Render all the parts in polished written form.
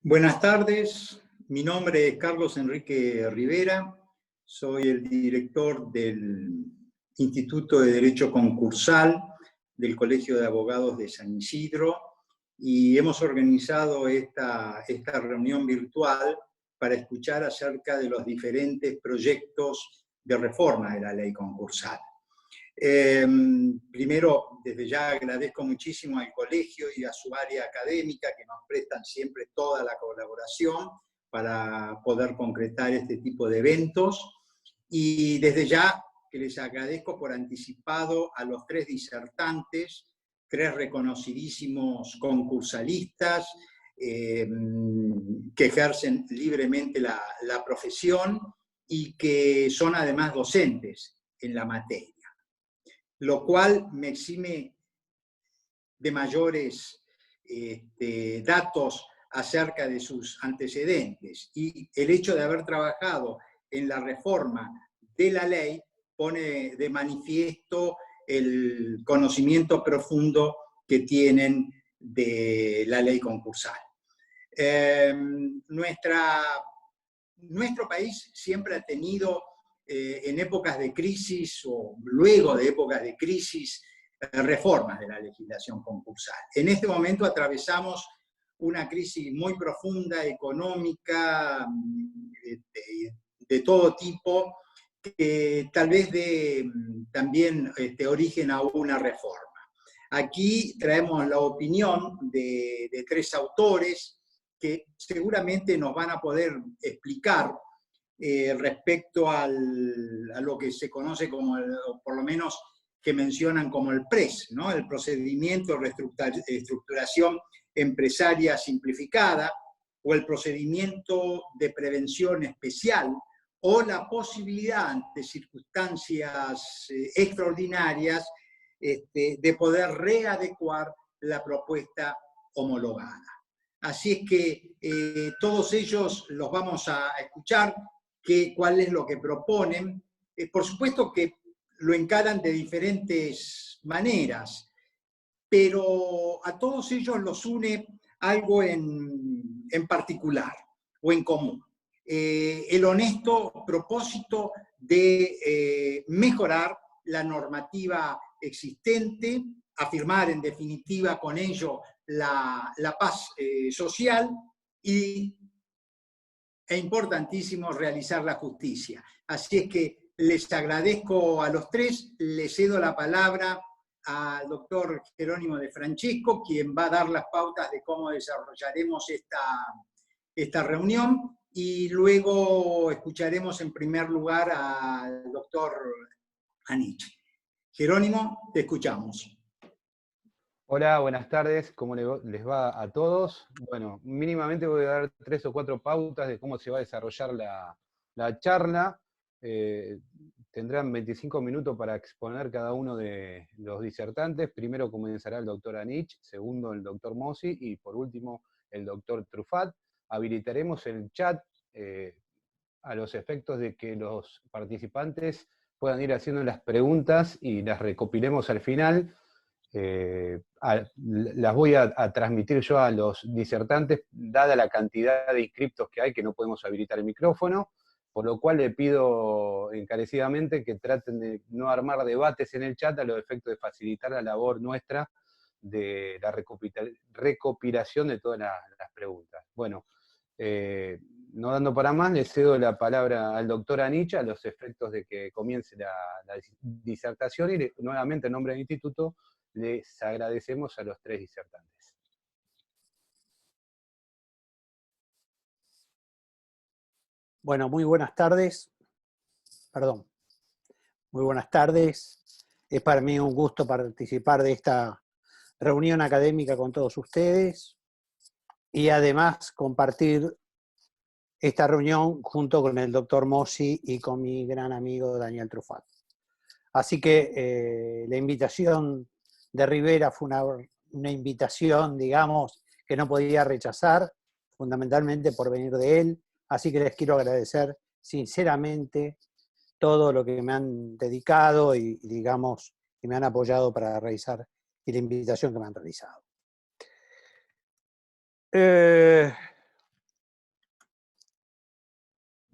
Buenas tardes, mi nombre es Carlos Enrique Rivera, soy el director del Instituto de Derecho Concursal del Colegio de Abogados de San Isidro y hemos organizado esta reunión virtual para escuchar acerca de los diferentes proyectos de reforma de la ley concursal. Primero, desde ya agradezco muchísimo al colegio y a su área académica que nos prestan siempre toda la colaboración para poder concretar este tipo de eventos. Y desde ya que les agradezco por anticipado a los tres disertantes, tres reconocidísimos concursalistas que ejercen libremente la profesión y que son además docentes en la materia, lo cual me exime de mayores datos acerca de sus antecedentes. Y el hecho de haber trabajado en la reforma de la ley pone de manifiesto el conocimiento profundo que tienen de la ley concursal. Nuestro país siempre ha tenido en épocas de crisis o luego de épocas de crisis, reformas de la legislación concursal. En este momento atravesamos una crisis muy profunda, económica, de todo tipo, que tal vez dé también origen a una reforma. Aquí traemos la opinión de tres autores que seguramente nos van a poder explicar respecto a lo que se conoce como, o por lo menos que mencionan como el PRES, ¿no? El procedimiento de reestructuración empresaria simplificada, o el procedimiento de prevención especial, o la posibilidad ante circunstancias extraordinarias de poder readecuar la propuesta homologada. Así es que todos ellos los vamos a escuchar, cuál es lo que proponen. Por supuesto que lo encaran de diferentes maneras, pero a todos ellos los une algo en particular o en común. El honesto propósito de mejorar la normativa existente, afirmar en definitiva con ello la paz social e importantísimo realizar la justicia. Así es que les agradezco a los tres, les cedo la palabra al doctor Jerónimo de Francesco, quien va a dar las pautas de cómo desarrollaremos esta reunión, y luego escucharemos en primer lugar al doctor Anich. Jerónimo, te escuchamos. Hola, buenas tardes, ¿cómo les va a todos? Bueno, mínimamente voy a dar 3 o 4 pautas de cómo se va a desarrollar la charla. Tendrán 25 minutos para exponer cada uno de los disertantes. Primero comenzará el doctor Anich, segundo el doctor Mossi y por último el doctor Truffat. Habilitaremos el chat a los efectos de que los participantes puedan ir haciendo las preguntas y las recopilemos al final. Las voy a transmitir yo a los disertantes, dada la cantidad de inscriptos que hay, que no podemos habilitar el micrófono, por lo cual le pido encarecidamente que traten de no armar debates en el chat a los efectos de facilitar la labor nuestra de la recopilación de todas las preguntas. Bueno, no dando para más, le cedo la palabra al doctor Anich a los efectos de que comience la disertación y nuevamente en nombre del instituto les agradecemos a los tres disertantes. Bueno, muy buenas tardes. Perdón. Muy buenas tardes. Es para mí un gusto participar de esta reunión académica con todos ustedes y además compartir esta reunión junto con el doctor Mossi y con mi gran amigo Daniel Truffat. Así que la invitación de Rivera fue una invitación, digamos, que no podía rechazar, fundamentalmente por venir de él. Así que les quiero agradecer sinceramente todo lo que me han dedicado y digamos, que me han apoyado para realizar y la invitación que me han realizado.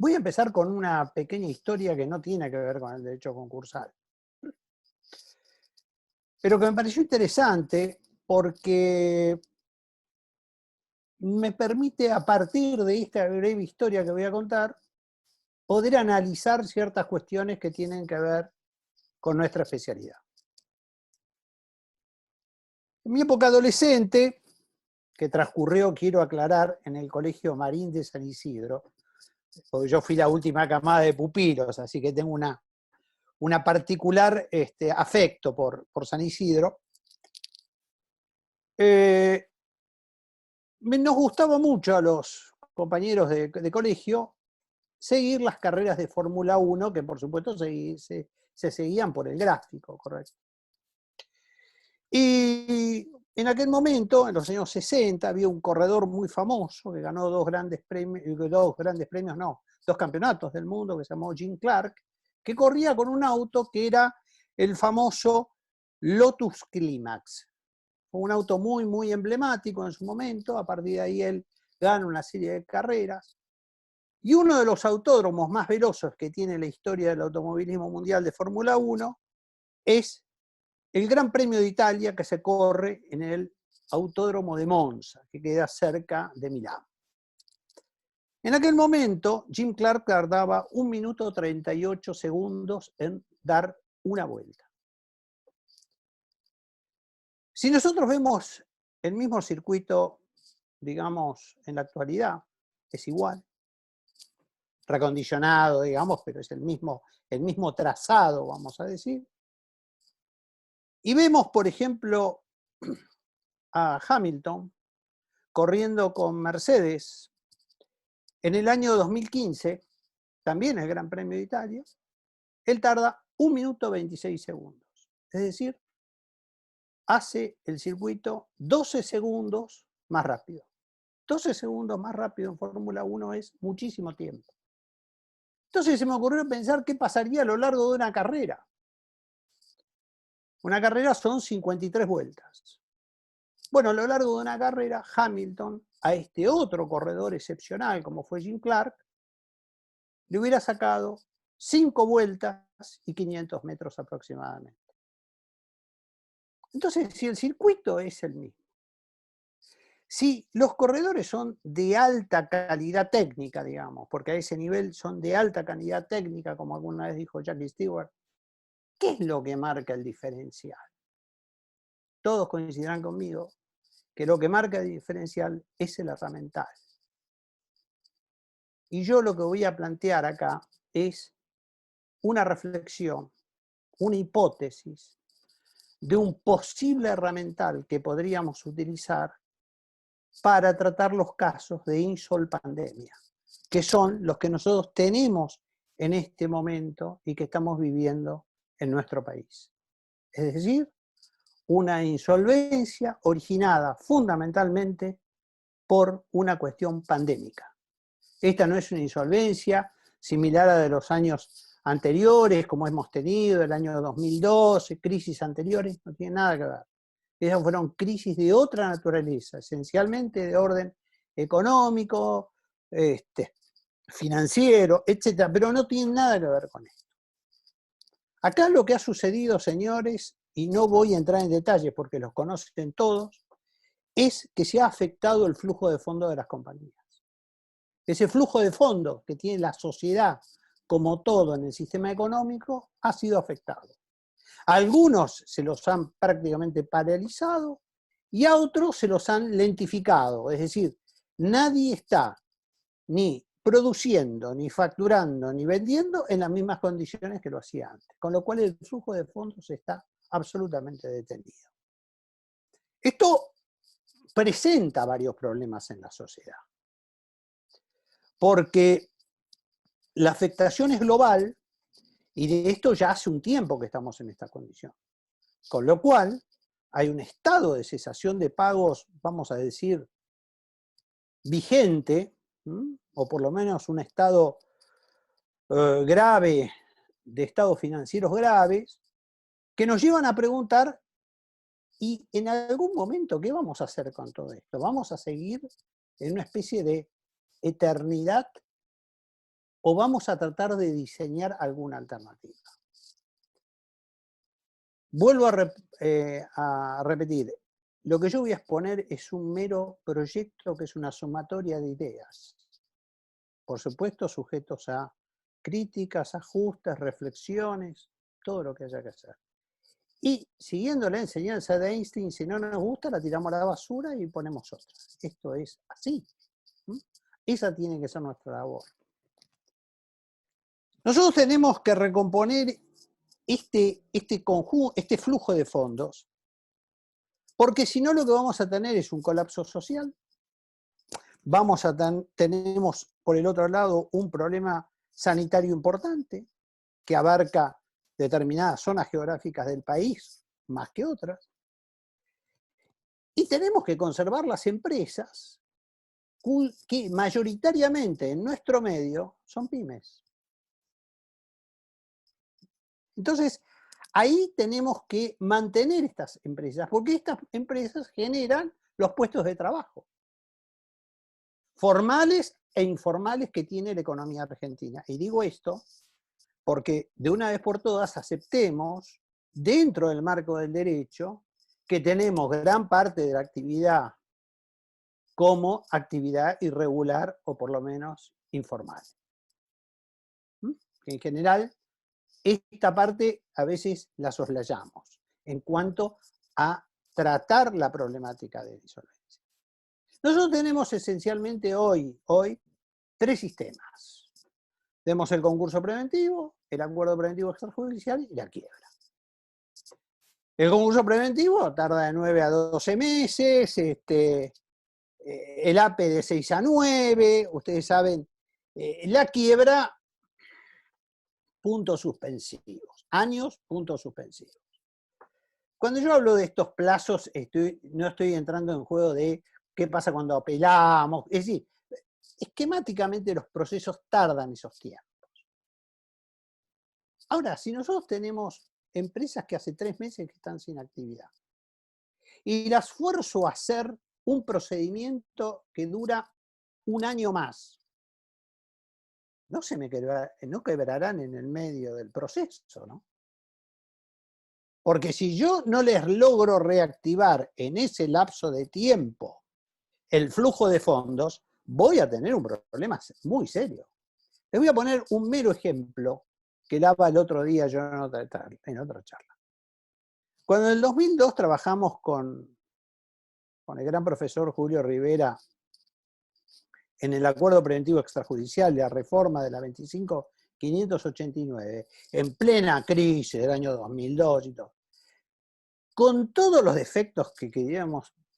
Voy a empezar con una pequeña historia que no tiene que ver con el derecho concursal, pero que me pareció interesante porque me permite, a partir de esta breve historia que voy a contar, poder analizar ciertas cuestiones que tienen que ver con nuestra especialidad. En mi época adolescente, que transcurrió, quiero aclarar, en el Colegio Marín de San Isidro, porque yo fui la última camada de pupilos, así que tengo una particular afecto por San Isidro. Nos gustaba mucho a los compañeros de colegio seguir las carreras de Fórmula 1, que por supuesto se seguían por el gráfico, ¿correcto? Y en aquel momento, en los años 60, había un corredor muy famoso que ganó dos campeonatos del mundo, que se llamó Jim Clark, que corría con un auto que era el famoso Lotus Climax. Fue un auto muy, muy emblemático en su momento. A partir de ahí él gana una serie de carreras. Y uno de los autódromos más veloces que tiene la historia del automovilismo mundial de Fórmula 1 es el Gran Premio de Italia, que se corre en el Autódromo de Monza, que queda cerca de Milán. En aquel momento, Jim Clark tardaba 1 minuto 38 segundos en dar una vuelta. Si nosotros vemos el mismo circuito, digamos, en la actualidad, es igual, recondicionado, digamos, pero es el mismo trazado, vamos a decir. Y vemos, por ejemplo, a Hamilton corriendo con Mercedes en el año 2015, también el Gran Premio de Italia. Él tarda 1 minuto 26 segundos. Es decir, hace el circuito 12 segundos más rápido. 12 segundos más rápido en Fórmula 1 es muchísimo tiempo. Entonces se me ocurrió pensar qué pasaría a lo largo de una carrera. Una carrera son 53 vueltas. Bueno, a lo largo de una carrera, Hamilton, a este otro corredor excepcional como fue Jim Clark, le hubiera sacado 5 vueltas y 500 metros aproximadamente. Entonces, si el circuito es el mismo, si los corredores son de alta calidad técnica, digamos, porque a ese nivel son de alta calidad técnica, como alguna vez dijo Jackie Stewart, ¿qué es lo que marca el diferencial? Todos coincidirán conmigo que lo que marca el diferencial es el herramental. Y yo lo que voy a plantear acá es una reflexión, una hipótesis de un posible herramental que podríamos utilizar para tratar los casos de insolpandemia, que son los que nosotros tenemos en este momento y que estamos viviendo en nuestro país. Es decir, una insolvencia originada fundamentalmente por una cuestión pandémica. Esta no es una insolvencia similar a la de los años anteriores, como hemos tenido, el año 2012, crisis anteriores, no tiene nada que ver. Esas fueron crisis de otra naturaleza, esencialmente de orden económico, financiero, etc., pero no tienen nada que ver con esto. Acá lo que ha sucedido, señores, y no voy a entrar en detalles porque los conocen todos, es que se ha afectado el flujo de fondos de las compañías. Ese flujo de fondos que tiene la sociedad como todo en el sistema económico ha sido afectado. A algunos se los han prácticamente paralizado y a otros se los han lentificado. Es decir, nadie está ni produciendo, ni facturando, ni vendiendo en las mismas condiciones que lo hacía antes. Con lo cual el flujo de fondos está absolutamente detenido. Esto presenta varios problemas en la sociedad. Porque la afectación es global y de esto ya hace un tiempo que estamos en esta condición. Con lo cual, hay un estado de cesación de pagos, vamos a decir, vigente, o por lo menos un estado grave, de estados financieros graves, que nos llevan a preguntar, ¿y en algún momento qué vamos a hacer con todo esto? ¿Vamos a seguir en una especie de eternidad o vamos a tratar de diseñar alguna alternativa. Vuelvo a repetir, lo que yo voy a exponer es un mero proyecto que es una sumatoria de ideas. Por supuesto, sujetos a críticas, ajustes, reflexiones, todo lo que haya que hacer. Y siguiendo la enseñanza de Einstein, si no nos gusta, la tiramos a la basura y ponemos otra. Esto es así. Esa tiene que ser nuestra labor. Nosotros tenemos que recomponer este flujo de fondos, porque si no lo que vamos a tener es un colapso social. Tenemos por el otro lado un problema sanitario importante que abarca determinadas zonas geográficas del país más que otras. Y tenemos que conservar las empresas que mayoritariamente en nuestro medio son pymes. Entonces, ahí tenemos que mantener estas empresas, porque estas empresas generan los puestos de trabajo, formales e informales que tiene la economía argentina. Y digo esto porque de una vez por todas aceptemos, dentro del marco del derecho, que tenemos gran parte de la actividad como actividad irregular o por lo menos informal. En general, esta parte a veces la soslayamos en cuanto a tratar la problemática de insolvencia. Nosotros tenemos esencialmente hoy 3 sistemas. Tenemos el concurso preventivo, el acuerdo preventivo extrajudicial y la quiebra. El concurso preventivo tarda de 9 a 12 meses, el APE de 6 a 9, ustedes saben, la quiebra, puntos suspensivos, años, puntos suspensivos. Cuando yo hablo de estos plazos, no estoy entrando en juego de qué pasa cuando apelamos, es decir, esquemáticamente los procesos tardan esos tiempos. Ahora, si nosotros tenemos empresas que hace 3 meses que están sin actividad y las fuerzo a hacer un procedimiento que dura 1 año más, no quebrarán en el medio del proceso, ¿no? Porque si yo no les logro reactivar en ese lapso de tiempo el flujo de fondos, voy a tener un problema muy serio. Les voy a poner un mero ejemplo que daba el otro día yo en otra charla. Cuando en el 2002 trabajamos con el gran profesor Julio Rivera en el acuerdo preventivo extrajudicial de la reforma de la 25.589, en plena crisis del año 2002 y todo, con todos los defectos que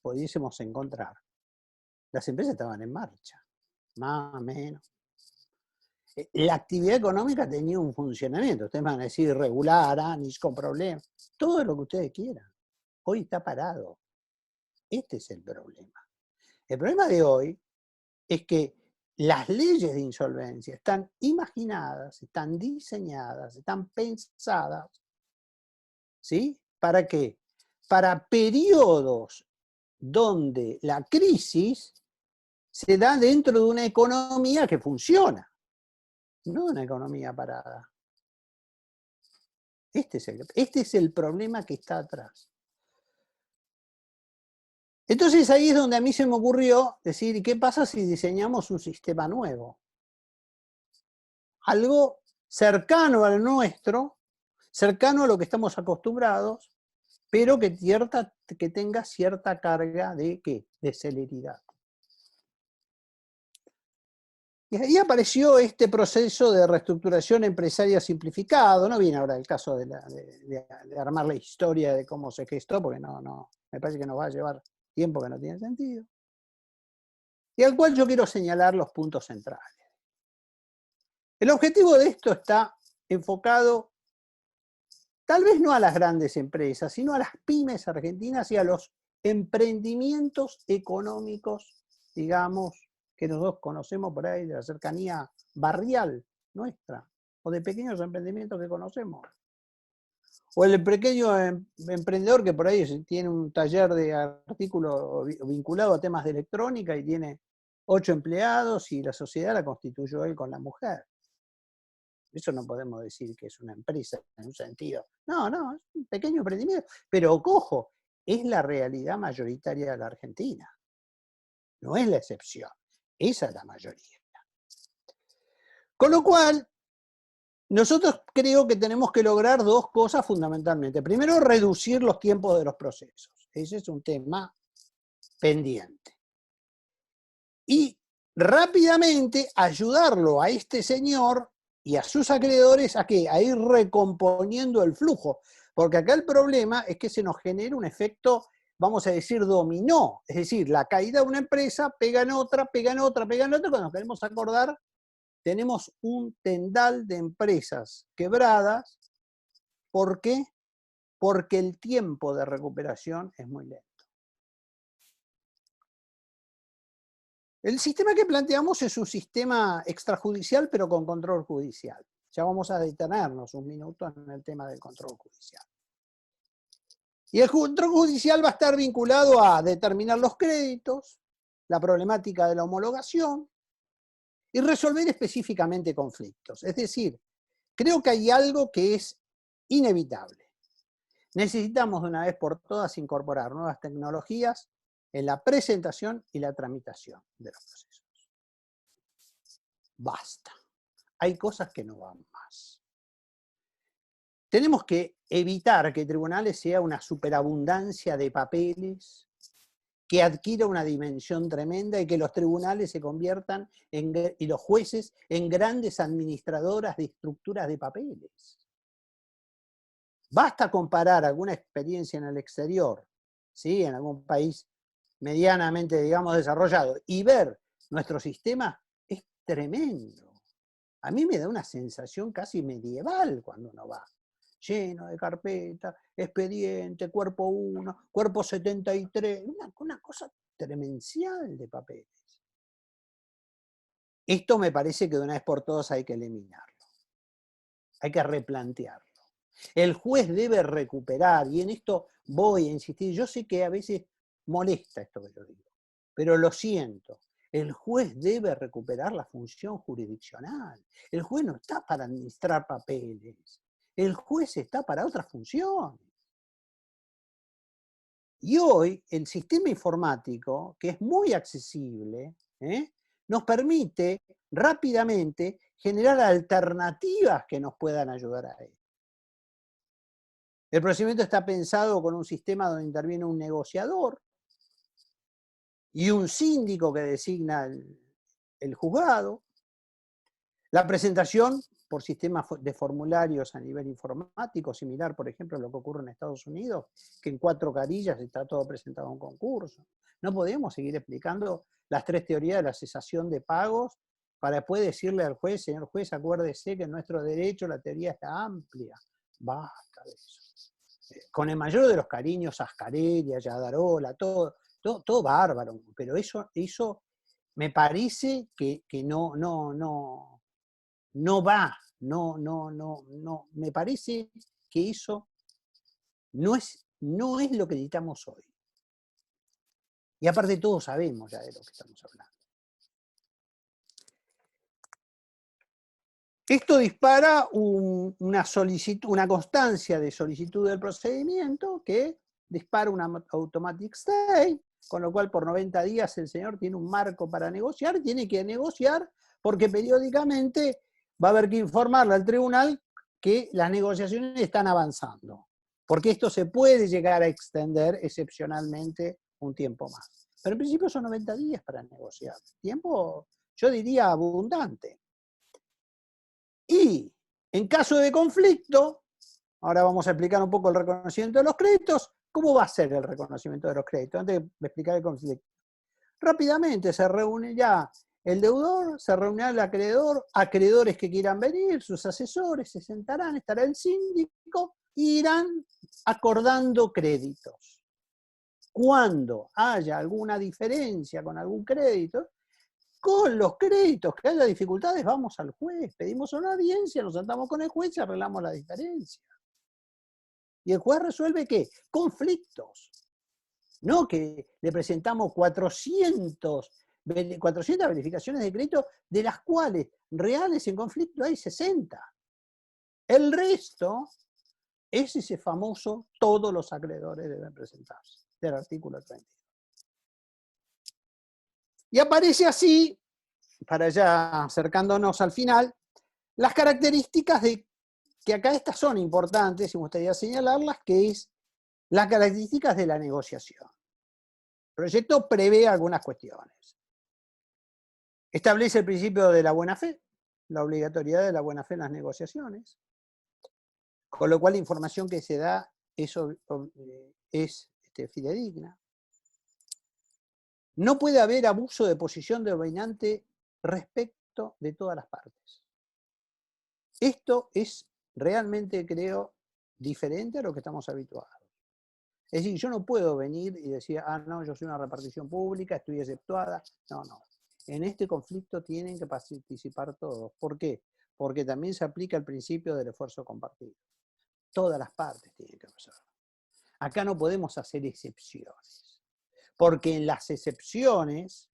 pudiésemos encontrar, las empresas estaban en marcha, más o menos. La actividad económica tenía un funcionamiento, ustedes van a decir regular, ni con problemas, todo lo que ustedes quieran. Hoy está parado. Este es el problema. El problema de hoy es que las leyes de insolvencia están imaginadas, están diseñadas, están pensadas, ¿sí? ¿Para qué? Para periodos donde la crisis se da dentro de una economía que funciona, no una economía parada. Este es el problema que está atrás. Entonces ahí es donde a mí se me ocurrió decir, ¿qué pasa si diseñamos un sistema nuevo? Algo cercano al nuestro, cercano a lo que estamos acostumbrados, pero que tenga cierta carga de ¿qué? De celeridad. Y ahí apareció este proceso de reestructuración empresaria simplificado. No viene ahora el caso de armar la historia de cómo se gestó, porque no, me parece que nos va a llevar tiempo que no tiene sentido. Y al cual yo quiero señalar los puntos centrales. El objetivo de esto está enfocado tal vez no a las grandes empresas, sino a las pymes argentinas y a los emprendimientos económicos, digamos, que nosotros conocemos por ahí de la cercanía barrial nuestra, o de pequeños emprendimientos que conocemos. O el pequeño emprendedor que por ahí tiene un taller de artículos vinculado a temas de electrónica y tiene 8 empleados y la sociedad la constituyó él con la mujer. Eso no podemos decir que es una empresa en un sentido. No, es un pequeño emprendimiento. Pero, cojo, es la realidad mayoritaria de la Argentina. No es la excepción. Esa es la mayoría. Con lo cual, nosotros creo que tenemos que lograr dos cosas fundamentalmente. Primero, reducir los tiempos de los procesos. Ese es un tema pendiente. Y rápidamente ayudarlo a este señor y a sus acreedores a ¿qué? A ir recomponiendo el flujo. Porque acá el problema es que se nos genera un efecto, vamos a decir, dominó. Es decir, la caída de una empresa pega en otra, pega en otra, pega en otra. Cuando nos queremos acordar, tenemos un tendal de empresas quebradas. ¿Por qué? Porque el tiempo de recuperación es muy lento. El sistema que planteamos es un sistema extrajudicial, pero con control judicial. Ya vamos a detenernos un minuto en el tema del control judicial. Y el control judicial va a estar vinculado a determinar los créditos, la problemática de la homologación y resolver específicamente conflictos. Es decir, creo que hay algo que es inevitable. Necesitamos de una vez por todas incorporar nuevas tecnologías en la presentación y la tramitación de los procesos. Basta. Hay cosas que no van más. Tenemos que evitar que tribunales sea una superabundancia de papeles, que adquiera una dimensión tremenda y que los tribunales se conviertan y los jueces en grandes administradoras de estructuras de papeles. Basta comparar alguna experiencia en el exterior, ¿sí? En algún país medianamente, digamos, desarrollado, y ver nuestro sistema es tremendo. A mí me da una sensación casi medieval cuando uno va, lleno de carpetas, expediente, cuerpo 1, cuerpo 73, una cosa tremencial de papeles. Esto me parece que de una vez por todas hay que eliminarlo, hay que replantearlo. El juez debe recuperar, y en esto voy a insistir, yo sé que a veces molesta esto que yo digo, pero lo siento. El juez debe recuperar la función jurisdiccional. El juez no está para administrar papeles. El juez está para otras funciones. Y hoy el sistema informático, que es muy accesible, nos permite rápidamente generar alternativas que nos puedan ayudar a él. El procedimiento está pensado con un sistema donde interviene un negociador y un síndico que designa el juzgado. La presentación por sistemas de formularios a nivel informático, similar, por ejemplo, a lo que ocurre en Estados Unidos, que en 4 carillas está todo presentado a un concurso. No podemos seguir explicando las 3 teorías de la cesación de pagos para después decirle al juez, señor juez, acuérdese que en nuestro derecho la teoría está amplia. Basta de eso. Con el mayor de los cariños, Ascarelli, Yadarola, todo bárbaro, pero eso me parece que no va, me parece que eso no es lo que necesitamos hoy. Y aparte todos sabemos ya de lo que estamos hablando. Esto dispara una constancia de solicitud del procedimiento que dispara una automatic stay, con lo cual por 90 días el señor tiene un marco para negociar, tiene que negociar porque periódicamente va a haber que informarle al tribunal que las negociaciones están avanzando, porque esto se puede llegar a extender excepcionalmente un tiempo más. Pero en principio son 90 días para negociar, tiempo, yo diría, abundante. Y en caso de conflicto, ahora vamos a explicar un poco el reconocimiento de los créditos. ¿Cómo va a ser el reconocimiento de los créditos? Antes de explicar el conflicto. Rápidamente se reúne ya el deudor, se reunirá el acreedor, acreedores que quieran venir, sus asesores, se sentarán, estará el síndico, e irán acordando créditos. Cuando haya alguna diferencia con algún crédito, con los créditos que haya dificultades, vamos al juez, pedimos una audiencia, nos sentamos con el juez y arreglamos la diferencia. Y el juez resuelve ¿qué? Conflictos. No que le presentamos 400 verificaciones de crédito, de las cuales reales en conflicto hay 60. El resto es ese famoso todos los acreedores deben presentarse, del artículo 32. Y aparece así, para ya acercándonos al final, las características de, que acá estas son importantes, y me gustaría señalarlas, que es las características de la negociación. El proyecto prevé algunas cuestiones. Establece el principio de la buena fe, la obligatoriedad de la buena fe en las negociaciones, con lo cual la información que se da es fidedigna. No puede haber abuso de posición dominante respecto de todas las partes. Esto es realmente, creo, diferente a lo que estamos habituados. Es decir, yo no puedo venir y decir, ah, no, yo soy una repartición pública, estoy exceptuada. No, no. En este conflicto tienen que participar todos. ¿Por qué? Porque también se aplica el principio del esfuerzo compartido. Todas las partes tienen que pasar. Acá no podemos hacer excepciones, porque en las excepciones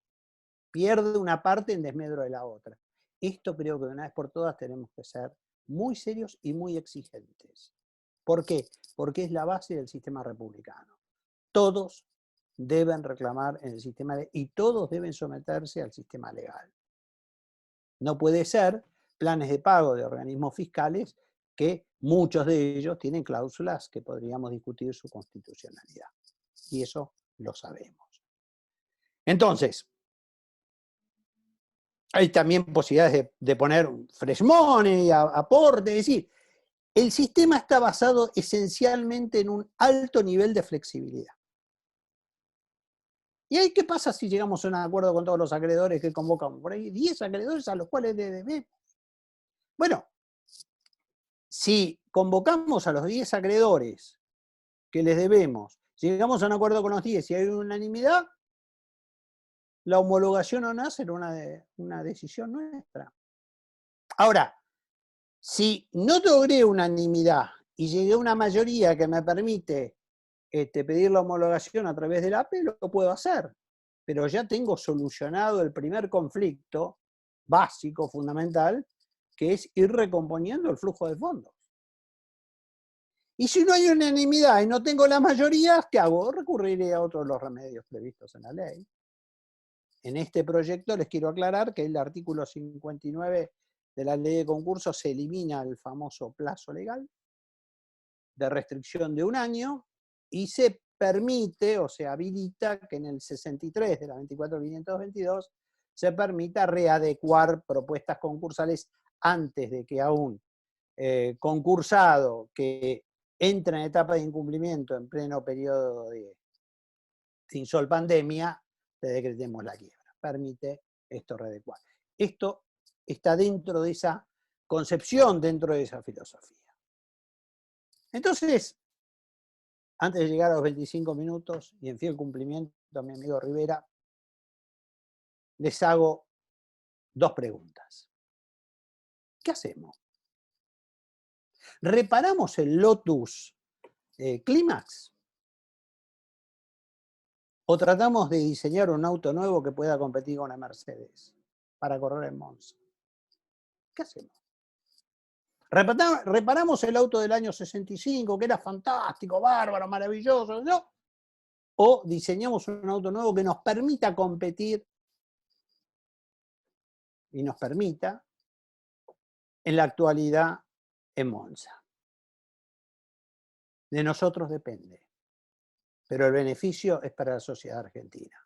pierde una parte en desmedro de la otra. Esto creo que de una vez por todas tenemos que ser muy serios y muy exigentes. ¿Por qué? Porque es la base del sistema republicano. Todos deben reclamar en el sistema y todos deben someterse al sistema legal. No puede ser planes de pago de organismos fiscales que muchos de ellos tienen cláusulas que podríamos discutir su constitucionalidad. Y eso lo sabemos. Entonces, hay también posibilidades de poner fresh money, aporte, es decir, el sistema está basado esencialmente en un alto nivel de flexibilidad. ¿Y ahí qué pasa si llegamos a un acuerdo con todos los acreedores que convocamos? Por ahí 10 acreedores a los cuales le debemos. Bueno, si convocamos a los 10 acreedores que les debemos, llegamos a un acuerdo con los 10 y hay unanimidad, la homologación o no será una decisión nuestra. Ahora, si no logré unanimidad y llegué a una mayoría que me permite pedir la homologación a través del APE, lo puedo hacer. Pero ya tengo solucionado el primer conflicto básico, fundamental, que es ir recomponiendo el flujo de fondos. Y si no hay unanimidad y no tengo la mayoría, ¿qué hago? Recurriré a otros de los remedios previstos en la ley. En este proyecto les quiero aclarar que el artículo 59 de la ley de concursos se elimina el famoso plazo legal de restricción de 1 año y se permite o se habilita que en el 63 de la 24.522 se permita readecuar propuestas concursales antes de que a un concursado que entra en etapa de incumplimiento en pleno periodo de insol pandemia, le decretemos la quiebra. Permite esto readecuar. Esto está dentro de esa concepción, dentro de esa filosofía. Entonces, antes de llegar a los 25 minutos y en fiel cumplimiento a mi amigo Rivera, les hago 2 preguntas. ¿Qué hacemos? ¿Reparamos el Lotus Clímax? ¿O tratamos de diseñar un auto nuevo que pueda competir con una Mercedes para correr en Monza? ¿Qué hacemos? ¿Reparamos el auto del año 65, que era fantástico, bárbaro, maravilloso, ¿no? ¿O diseñamos un auto nuevo que nos permita competir y nos permita en la actualidad en Monza? De nosotros depende, pero el beneficio es para la sociedad argentina.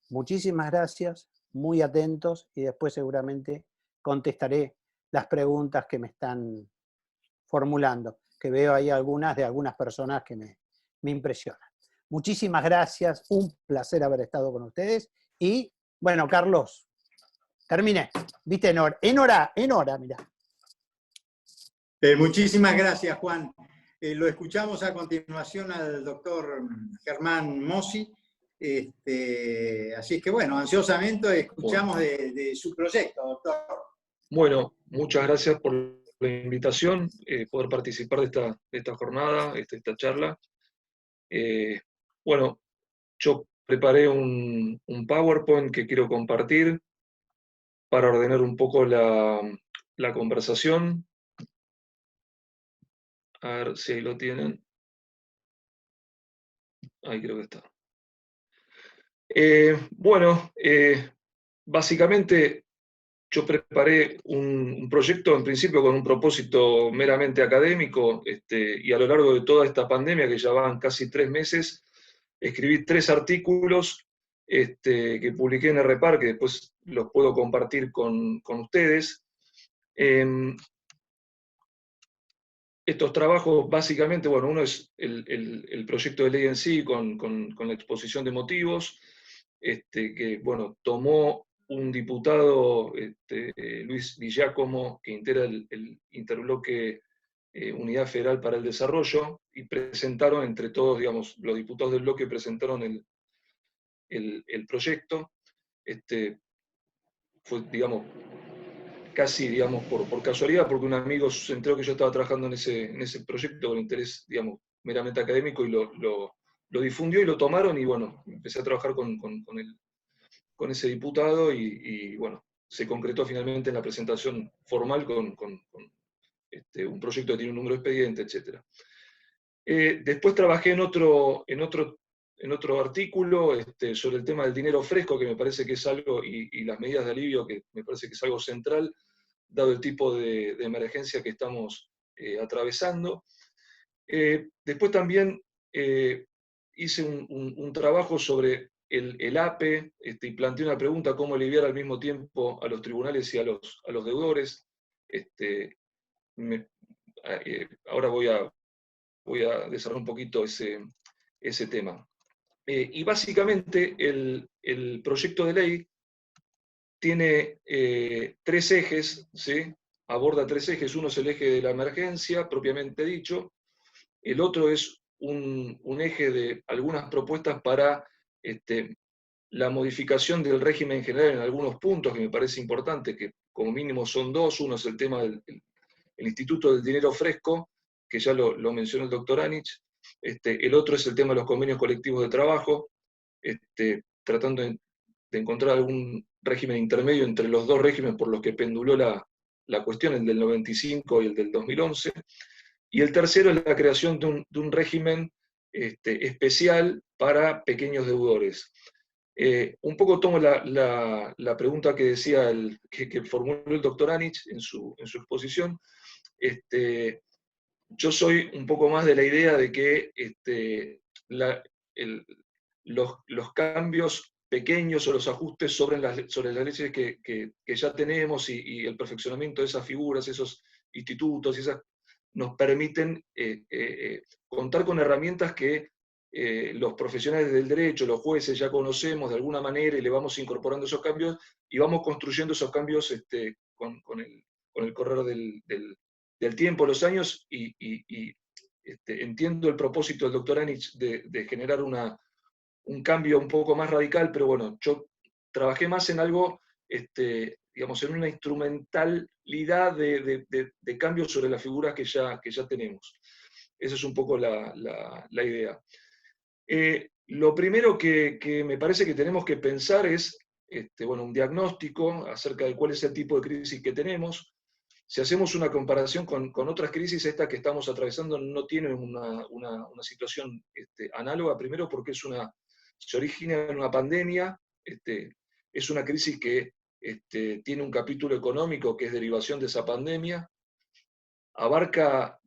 Muchísimas gracias, muy atentos, y después seguramente contestaré las preguntas que me están formulando, que veo ahí algunas de algunas personas que me impresionan. Muchísimas gracias, un placer haber estado con ustedes, y bueno, Carlos, terminé, viste, en hora, mirá. Muchísimas gracias, Juan. Lo escuchamos a continuación al doctor Germán Mossi. Así es que bueno, ansiosamente escuchamos de su proyecto, doctor. Bueno, muchas gracias por la invitación, poder participar de esta jornada, esta charla. Bueno, yo preparé un PowerPoint que quiero compartir para ordenar un poco la conversación. A ver si ahí lo tienen. Ahí creo que está. Bueno, básicamente yo preparé un proyecto en principio con un propósito meramente académico, y a lo largo de toda esta pandemia, que ya van casi 3 meses, escribí 3 artículos que publiqué en RPAR, que después los puedo compartir con ustedes. Estos trabajos, básicamente, bueno, uno es el proyecto de ley en sí, con la exposición de motivos, que, bueno, tomó un diputado, Luis Di Giacomo, que integra el interbloque Unidad Federal para el Desarrollo, y presentaron entre todos, digamos, los diputados del bloque presentaron el proyecto. Fue, digamos, casi, digamos, por casualidad, porque un amigo se enteró que yo estaba trabajando en ese proyecto con interés, digamos, meramente académico, y lo difundió y lo tomaron, y bueno, empecé a trabajar con ese diputado, y bueno, se concretó finalmente en la presentación formal con un proyecto que tiene un número de expediente, etc. Después trabajé en otro artículo sobre el tema del dinero fresco, que me parece que es algo, y las medidas de alivio, que me parece que es algo central, dado el tipo de emergencia que estamos atravesando. Después también hice un trabajo sobre el APE, y planteé una pregunta: cómo aliviar al mismo tiempo a los tribunales y a los deudores. Ahora voy a desarrollar un poquito ese tema. Y básicamente el proyecto de ley tiene 3 ejes, ¿sí? Aborda 3 ejes. Uno es el eje de la emergencia, propiamente dicho. El otro es un eje de algunas propuestas para la modificación del régimen general en algunos puntos, que me parece importante, que como mínimo son 2. Uno es el tema del Instituto del Dinero Fresco, que ya lo mencionó el doctor Anich. El otro es el tema de los convenios colectivos de trabajo, tratando de encontrar algún régimen intermedio entre los 2 regímenes por los que penduló la cuestión, el del 95 y el del 2011. Y el tercero es la creación de un régimen especial para pequeños deudores. Un poco tomo la pregunta que decía que formuló el doctor Anich en su exposición. Yo soy un poco más de la idea de que los cambios pequeños o los ajustes sobre las leyes que ya tenemos, y el perfeccionamiento de esas figuras, esos institutos, nos permiten contar con herramientas que los profesionales del derecho, los jueces, ya conocemos de alguna manera, y le vamos incorporando esos cambios, y vamos construyendo esos cambios con el correr del tiempo, los años, y entiendo el propósito del doctor Anich de generar un cambio un poco más radical, pero bueno, yo trabajé más en algo, digamos, en una instrumentalidad de cambios sobre las figuras que ya tenemos. Esa es un poco la idea. Lo primero que me parece que tenemos que pensar es bueno, un diagnóstico acerca de cuál es el tipo de crisis que tenemos. Si hacemos una comparación con otras crisis, esta que estamos atravesando no tiene una situación análoga, primero porque se origina en una pandemia, es una crisis que tiene un capítulo económico que es derivación de esa pandemia, abarca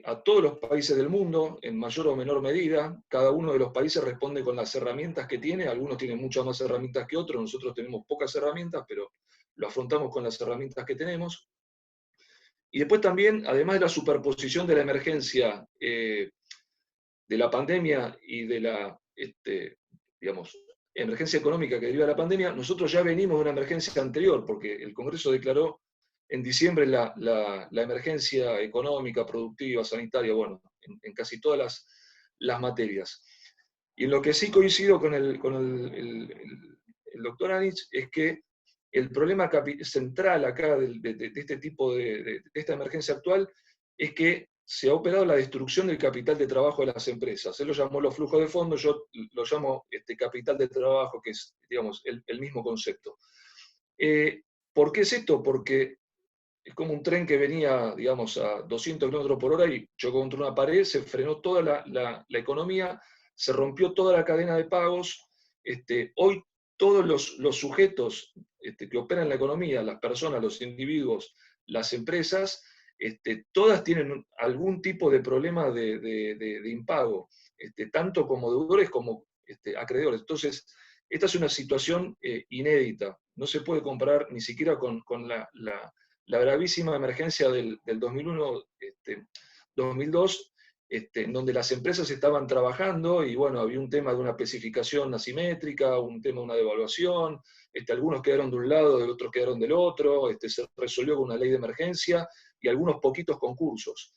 a todos los países del mundo en mayor o menor medida. Cada uno de los países responde con las herramientas que tiene. Algunos tienen muchas más herramientas que otros, nosotros tenemos pocas herramientas, pero lo afrontamos con las herramientas que tenemos. Y después también, además de la superposición de la emergencia, de la pandemia y de la digamos, emergencia económica que deriva de la pandemia, nosotros ya venimos de una emergencia anterior, porque el Congreso declaró en diciembre la emergencia económica, productiva, sanitaria, bueno, en casi todas las materias. Y en lo que sí coincido con el doctor Anich es que el problema central acá de este tipo de esta emergencia actual es que se ha operado la destrucción del capital de trabajo de las empresas. Él lo llamó los flujos de fondos, yo lo llamo capital de trabajo, que es, digamos, el mismo concepto. ¿Por qué es esto? Porque es como un tren que venía, digamos, a 200 kilómetros por hora y chocó contra una pared, se frenó toda la economía, se rompió toda la cadena de pagos. Hoy todos los sujetos que operan en la economía, las personas, los individuos, las empresas, todas tienen algún tipo de problema de impago, tanto como deudores como acreedores. Entonces, esta es una situación inédita. No se puede comparar ni siquiera con la gravísima emergencia del 2001, 2002, en donde las empresas estaban trabajando y bueno, había un tema de una especificación asimétrica, un tema de una devaluación, algunos quedaron de un lado, otros quedaron del otro, se resolvió con una ley de emergencia y algunos poquitos concursos.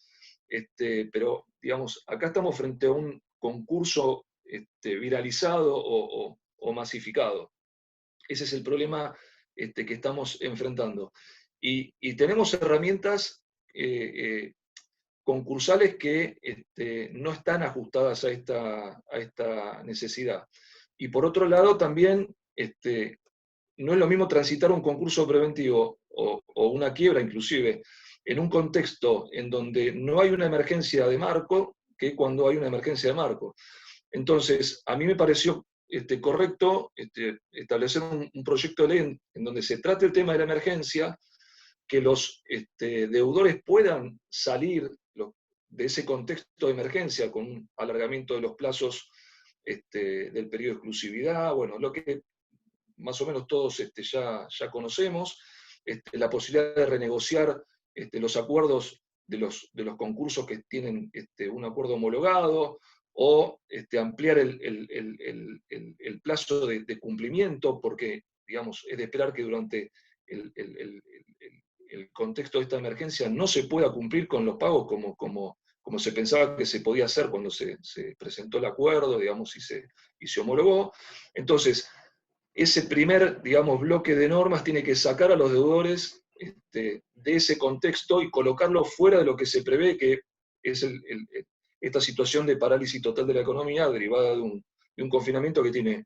Pero, digamos, acá estamos frente a un concurso viralizado o masificado. Ese es el problema que estamos enfrentando. Y tenemos herramientas concursales que no están ajustadas a esta necesidad. Y por otro lado, también no es lo mismo transitar un concurso preventivo o una quiebra inclusive en un contexto en donde no hay una emergencia de marco que cuando hay una emergencia de marco. Entonces, a mí me pareció correcto establecer un proyecto de ley en donde se trate el tema de la emergencia, que los deudores puedan salir de ese contexto de emergencia con un alargamiento de los plazos del periodo de exclusividad, bueno, lo que más o menos todos ya conocemos, la posibilidad de renegociar los acuerdos de los concursos que tienen un acuerdo homologado, o ampliar el plazo de cumplimiento, porque, digamos, es de esperar que durante el contexto de esta emergencia no se pueda cumplir con los pagos como se pensaba que se podía hacer cuando se presentó el acuerdo, digamos, y se homologó. Entonces, ese primer, digamos, bloque de normas tiene que sacar a los deudores de ese contexto y colocarlo fuera de lo que se prevé, que es esta situación de parálisis total de la economía derivada de un confinamiento que tiene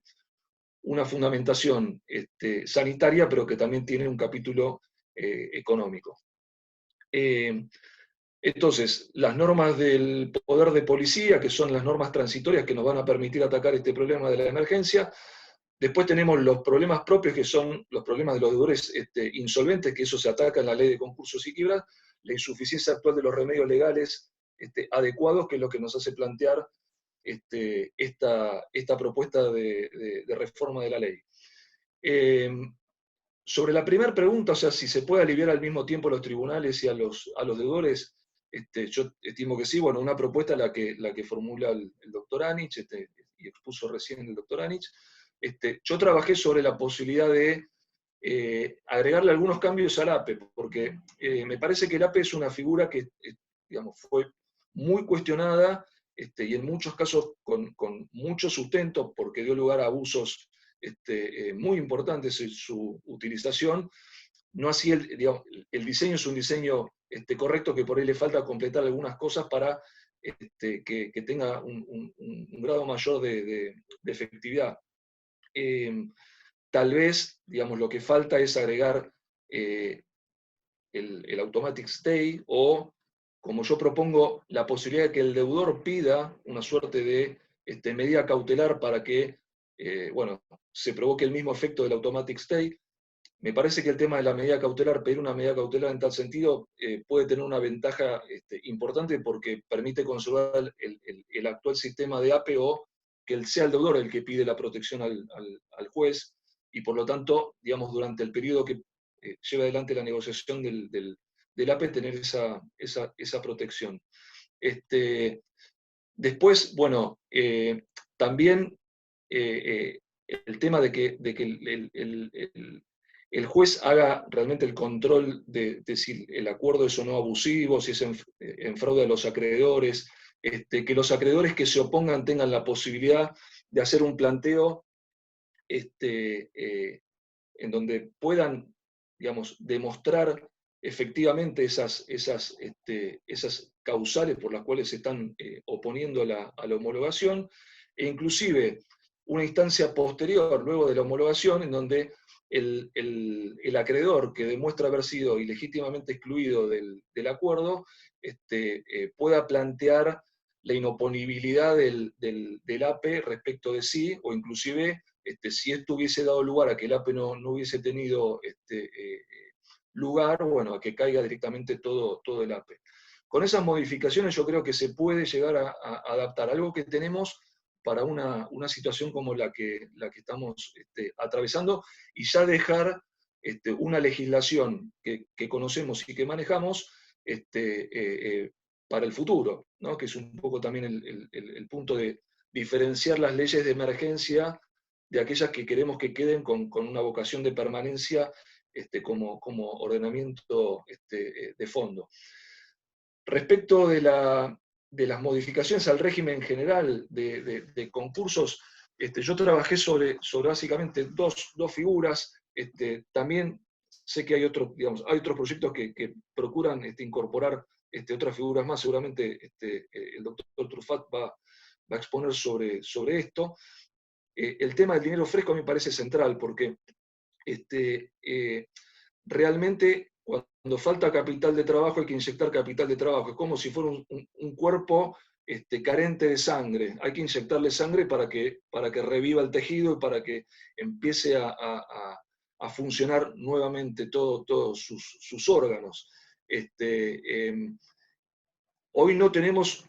una fundamentación sanitaria, pero que también tiene un capítulo económico. Entonces, las normas del poder de policía, que son las normas transitorias que nos van a permitir atacar este problema de la emergencia. Después tenemos los problemas propios, que son los problemas de los deudores insolventes, que eso se ataca en la ley de concursos y quiebras, la insuficiencia actual de los remedios legales adecuados, que es lo que nos hace plantear esta propuesta de reforma de la ley. Sobre la primera pregunta, o sea, si se puede aliviar al mismo tiempo a los tribunales y a los deudores, yo estimo que sí. Bueno, una propuesta la que formula el doctor Anich, y expuso recién el doctor Anich. Yo trabajé sobre la posibilidad de agregarle algunos cambios al APE, porque me parece que el APE es una figura que digamos, fue muy cuestionada y en muchos casos con mucho sustento, porque dio lugar a abusos muy importantes en su utilización. No así el diseño es un diseño correcto, que por ahí le falta completar algunas cosas para que tenga un grado mayor de efectividad. Tal vez, digamos, lo que falta es agregar el automatic stay, o, como yo propongo, la posibilidad de que el deudor pida una suerte de medida cautelar para que bueno, se provoque el mismo efecto del automatic stay. Me parece que el tema de la medida cautelar, pedir una medida cautelar en tal sentido, puede tener una ventaja importante, porque permite conservar el actual sistema de APE, o que sea el deudor el que pide la protección al juez, y por lo tanto, digamos, durante el periodo que lleva adelante la negociación del APE, tener esa protección. Después, bueno, también el tema de que el juez haga realmente el control de si el acuerdo es o no abusivo, si es en fraude a los acreedores, que los acreedores que se opongan tengan la posibilidad de hacer un planteo en donde puedan, digamos, demostrar efectivamente esas causales por las cuales se están oponiendo a la homologación, e inclusive una instancia posterior, luego de la homologación, en donde el acreedor que demuestra haber sido ilegítimamente excluido del acuerdo pueda plantear la inoponibilidad del APE respecto de sí, o inclusive si esto hubiese dado lugar a que el APE no hubiese tenido lugar, bueno, a que caiga directamente todo el APE. Con esas modificaciones yo creo que se puede llegar a adaptar algo que tenemos para una situación como la que estamos atravesando, y ya dejar una legislación que conocemos y que manejamos para el futuro, ¿no? Que es un poco también el punto de diferenciar las leyes de emergencia de aquellas que queremos que queden con una vocación de permanencia como ordenamiento de fondo. Respecto de las modificaciones al régimen general de concursos, yo trabajé sobre básicamente dos figuras. También sé que hay otros proyectos que procuran incorporar otras figuras más. Seguramente el doctor Truffat va a exponer sobre esto. El tema del dinero fresco a mí me parece central, porque realmente cuando falta capital de trabajo hay que inyectar capital de trabajo. Es como si fuera un cuerpo carente de sangre. Hay que inyectarle sangre para que reviva el tejido y para que empiece a funcionar nuevamente todos sus órganos. Hoy no tenemos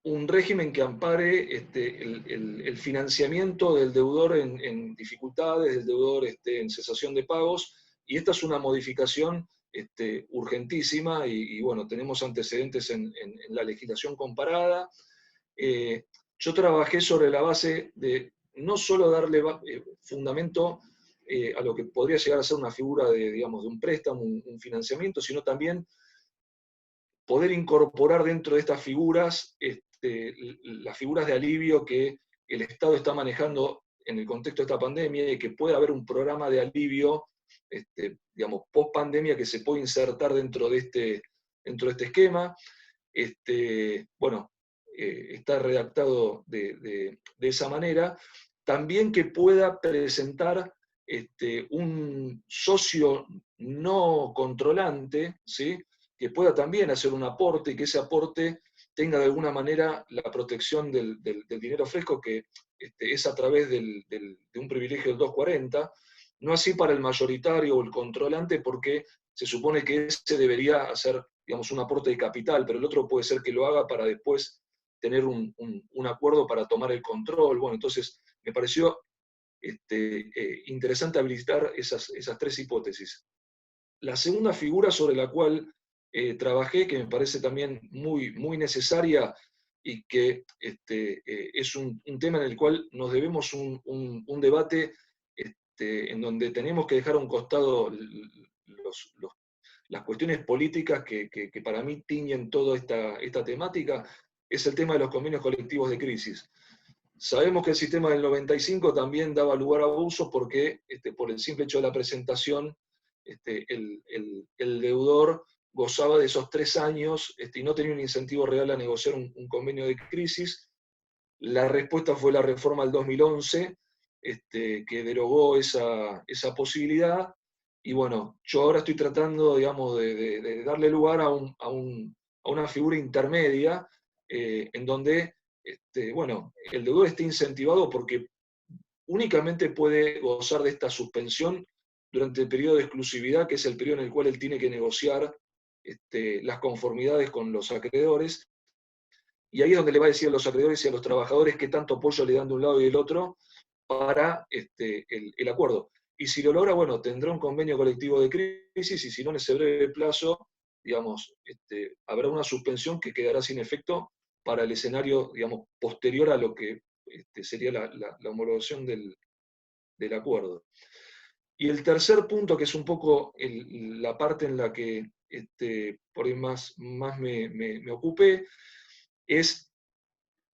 un régimen que ampare el financiamiento del deudor en dificultades, del deudor en cesación de pagos, y esta es una modificación urgentísima, y bueno, tenemos antecedentes en la legislación comparada. Yo trabajé sobre la base de no solo darle fundamento a lo que podría llegar a ser una figura de un préstamo, un financiamiento, sino también poder incorporar dentro de estas figuras las figuras de alivio que el Estado está manejando en el contexto de esta pandemia, y que pueda haber un programa de alivio post pandemia que se puede insertar dentro de este esquema. Bueno, está redactado de esa manera. También que pueda presentar un socio no controlante, ¿sí?, que pueda también hacer un aporte, y que ese aporte tenga de alguna manera la protección del dinero fresco, que es a través de un privilegio del 240, no así para el mayoritario o el controlante, porque se supone que ese debería hacer un aporte de capital, pero el otro puede ser que lo haga para después tener un acuerdo para tomar el control. Bueno, entonces me pareció interesante habilitar esas tres hipótesis. La segunda figura sobre la cual trabajé, que me parece también muy, muy necesaria, y que es un tema en el cual nos debemos un debate en donde tenemos que dejar a un costado las cuestiones políticas que para mí tiñen toda esta temática, es el tema de los convenios colectivos de crisis. Sabemos que el sistema del 95 también daba lugar a abusos, porque por el simple hecho de la presentación, el deudor gozaba de esos 3 años y no tenía un incentivo real a negociar un convenio de crisis. La respuesta fue la reforma del 2011, que derogó esa posibilidad. Y bueno, yo ahora estoy tratando, de darle lugar a una figura intermedia, en donde bueno, el deudor esté incentivado porque únicamente puede gozar de esta suspensión durante el periodo de exclusividad, que es el periodo en el cual él tiene que negociar las conformidades con los acreedores. Y ahí es donde le va a decir a los acreedores y a los trabajadores qué tanto apoyo le dan de un lado y del otro para el acuerdo. Y si lo logra, bueno, tendrá un convenio colectivo de crisis, y si no, en ese breve plazo, habrá una suspensión que quedará sin efecto para el escenario, posterior a lo que sería la homologación del acuerdo. Y el tercer punto, que es un poco la parte en la que por ahí más me ocupé, es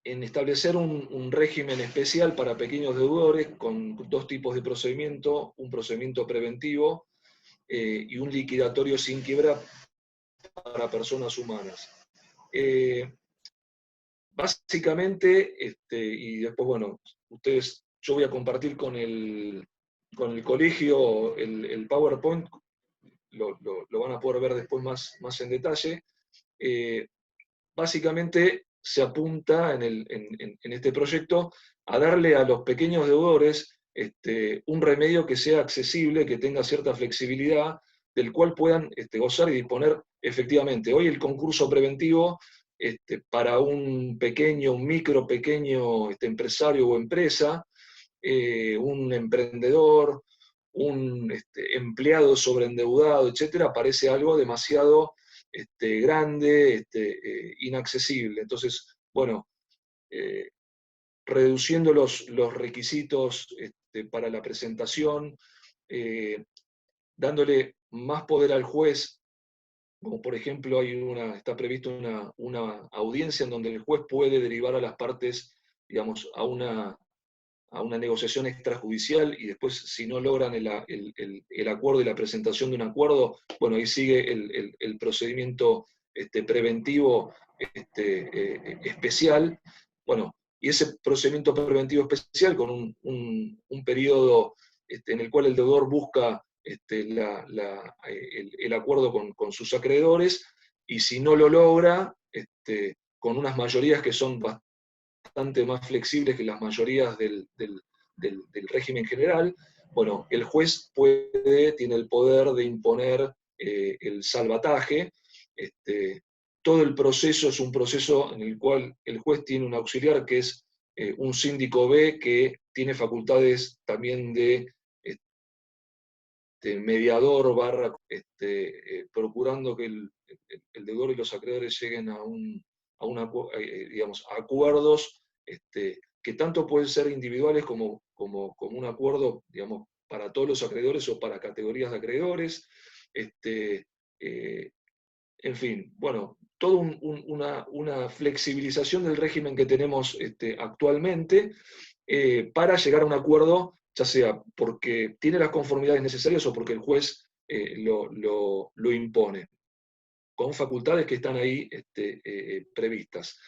en establecer un régimen especial para pequeños deudores con 2 tipos de procedimiento: un procedimiento preventivo y un liquidatorio sin quiebra para personas humanas. Básicamente, y después, bueno, yo voy a compartir con el con el colegio, el PowerPoint, lo van a poder ver después más en detalle. Básicamente se apunta en este proyecto a darle a los pequeños deudores un remedio que sea accesible, que tenga cierta flexibilidad, del cual puedan gozar y disponer efectivamente. Hoy el concurso preventivo para un pequeño empresario o empresa, un emprendedor, un empleado sobreendeudado, etcétera, parece algo demasiado grande, inaccesible. Entonces, bueno, reduciendo los requisitos para la presentación, dándole más poder al juez, como por ejemplo está previsto una audiencia en donde el juez puede derivar a las partes, digamos, a una negociación extrajudicial, y después, si no logran el acuerdo y la presentación de un acuerdo, bueno, ahí sigue el procedimiento preventivo especial. Bueno, y ese procedimiento preventivo especial con un periodo en el cual el deudor busca el acuerdo con sus acreedores, y si no lo logra, con unas mayorías que son bastante más flexibles que las mayorías del régimen general, bueno, el juez tiene el poder de imponer el salvataje. Todo el proceso es un proceso en el cual el juez tiene un auxiliar que es un síndico B, que tiene facultades también de mediador barra procurando que el deudor y los acreedores lleguen a digamos, a acuerdos que tanto pueden ser individuales como un acuerdo, digamos, para todos los acreedores o para categorías de acreedores. En fin, bueno, toda una flexibilización del régimen que tenemos actualmente para llegar a un acuerdo, ya sea porque tiene las conformidades necesarias o porque el juez lo impone, con facultades que están ahí previstas.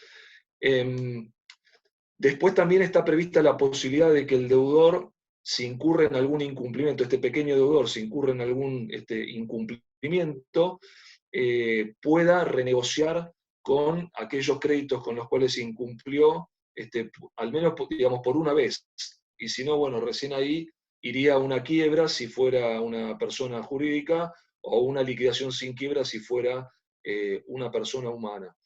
Después también está prevista la posibilidad de que el deudor, si incurre en algún incumplimiento, este pequeño deudor, si incurre en algún incumplimiento, pueda renegociar con aquellos créditos con los cuales incumplió, al menos, digamos, por una vez. Y si no, bueno, recién ahí iría a una quiebra si fuera una persona jurídica, o una liquidación sin quiebra si fuera una persona humana.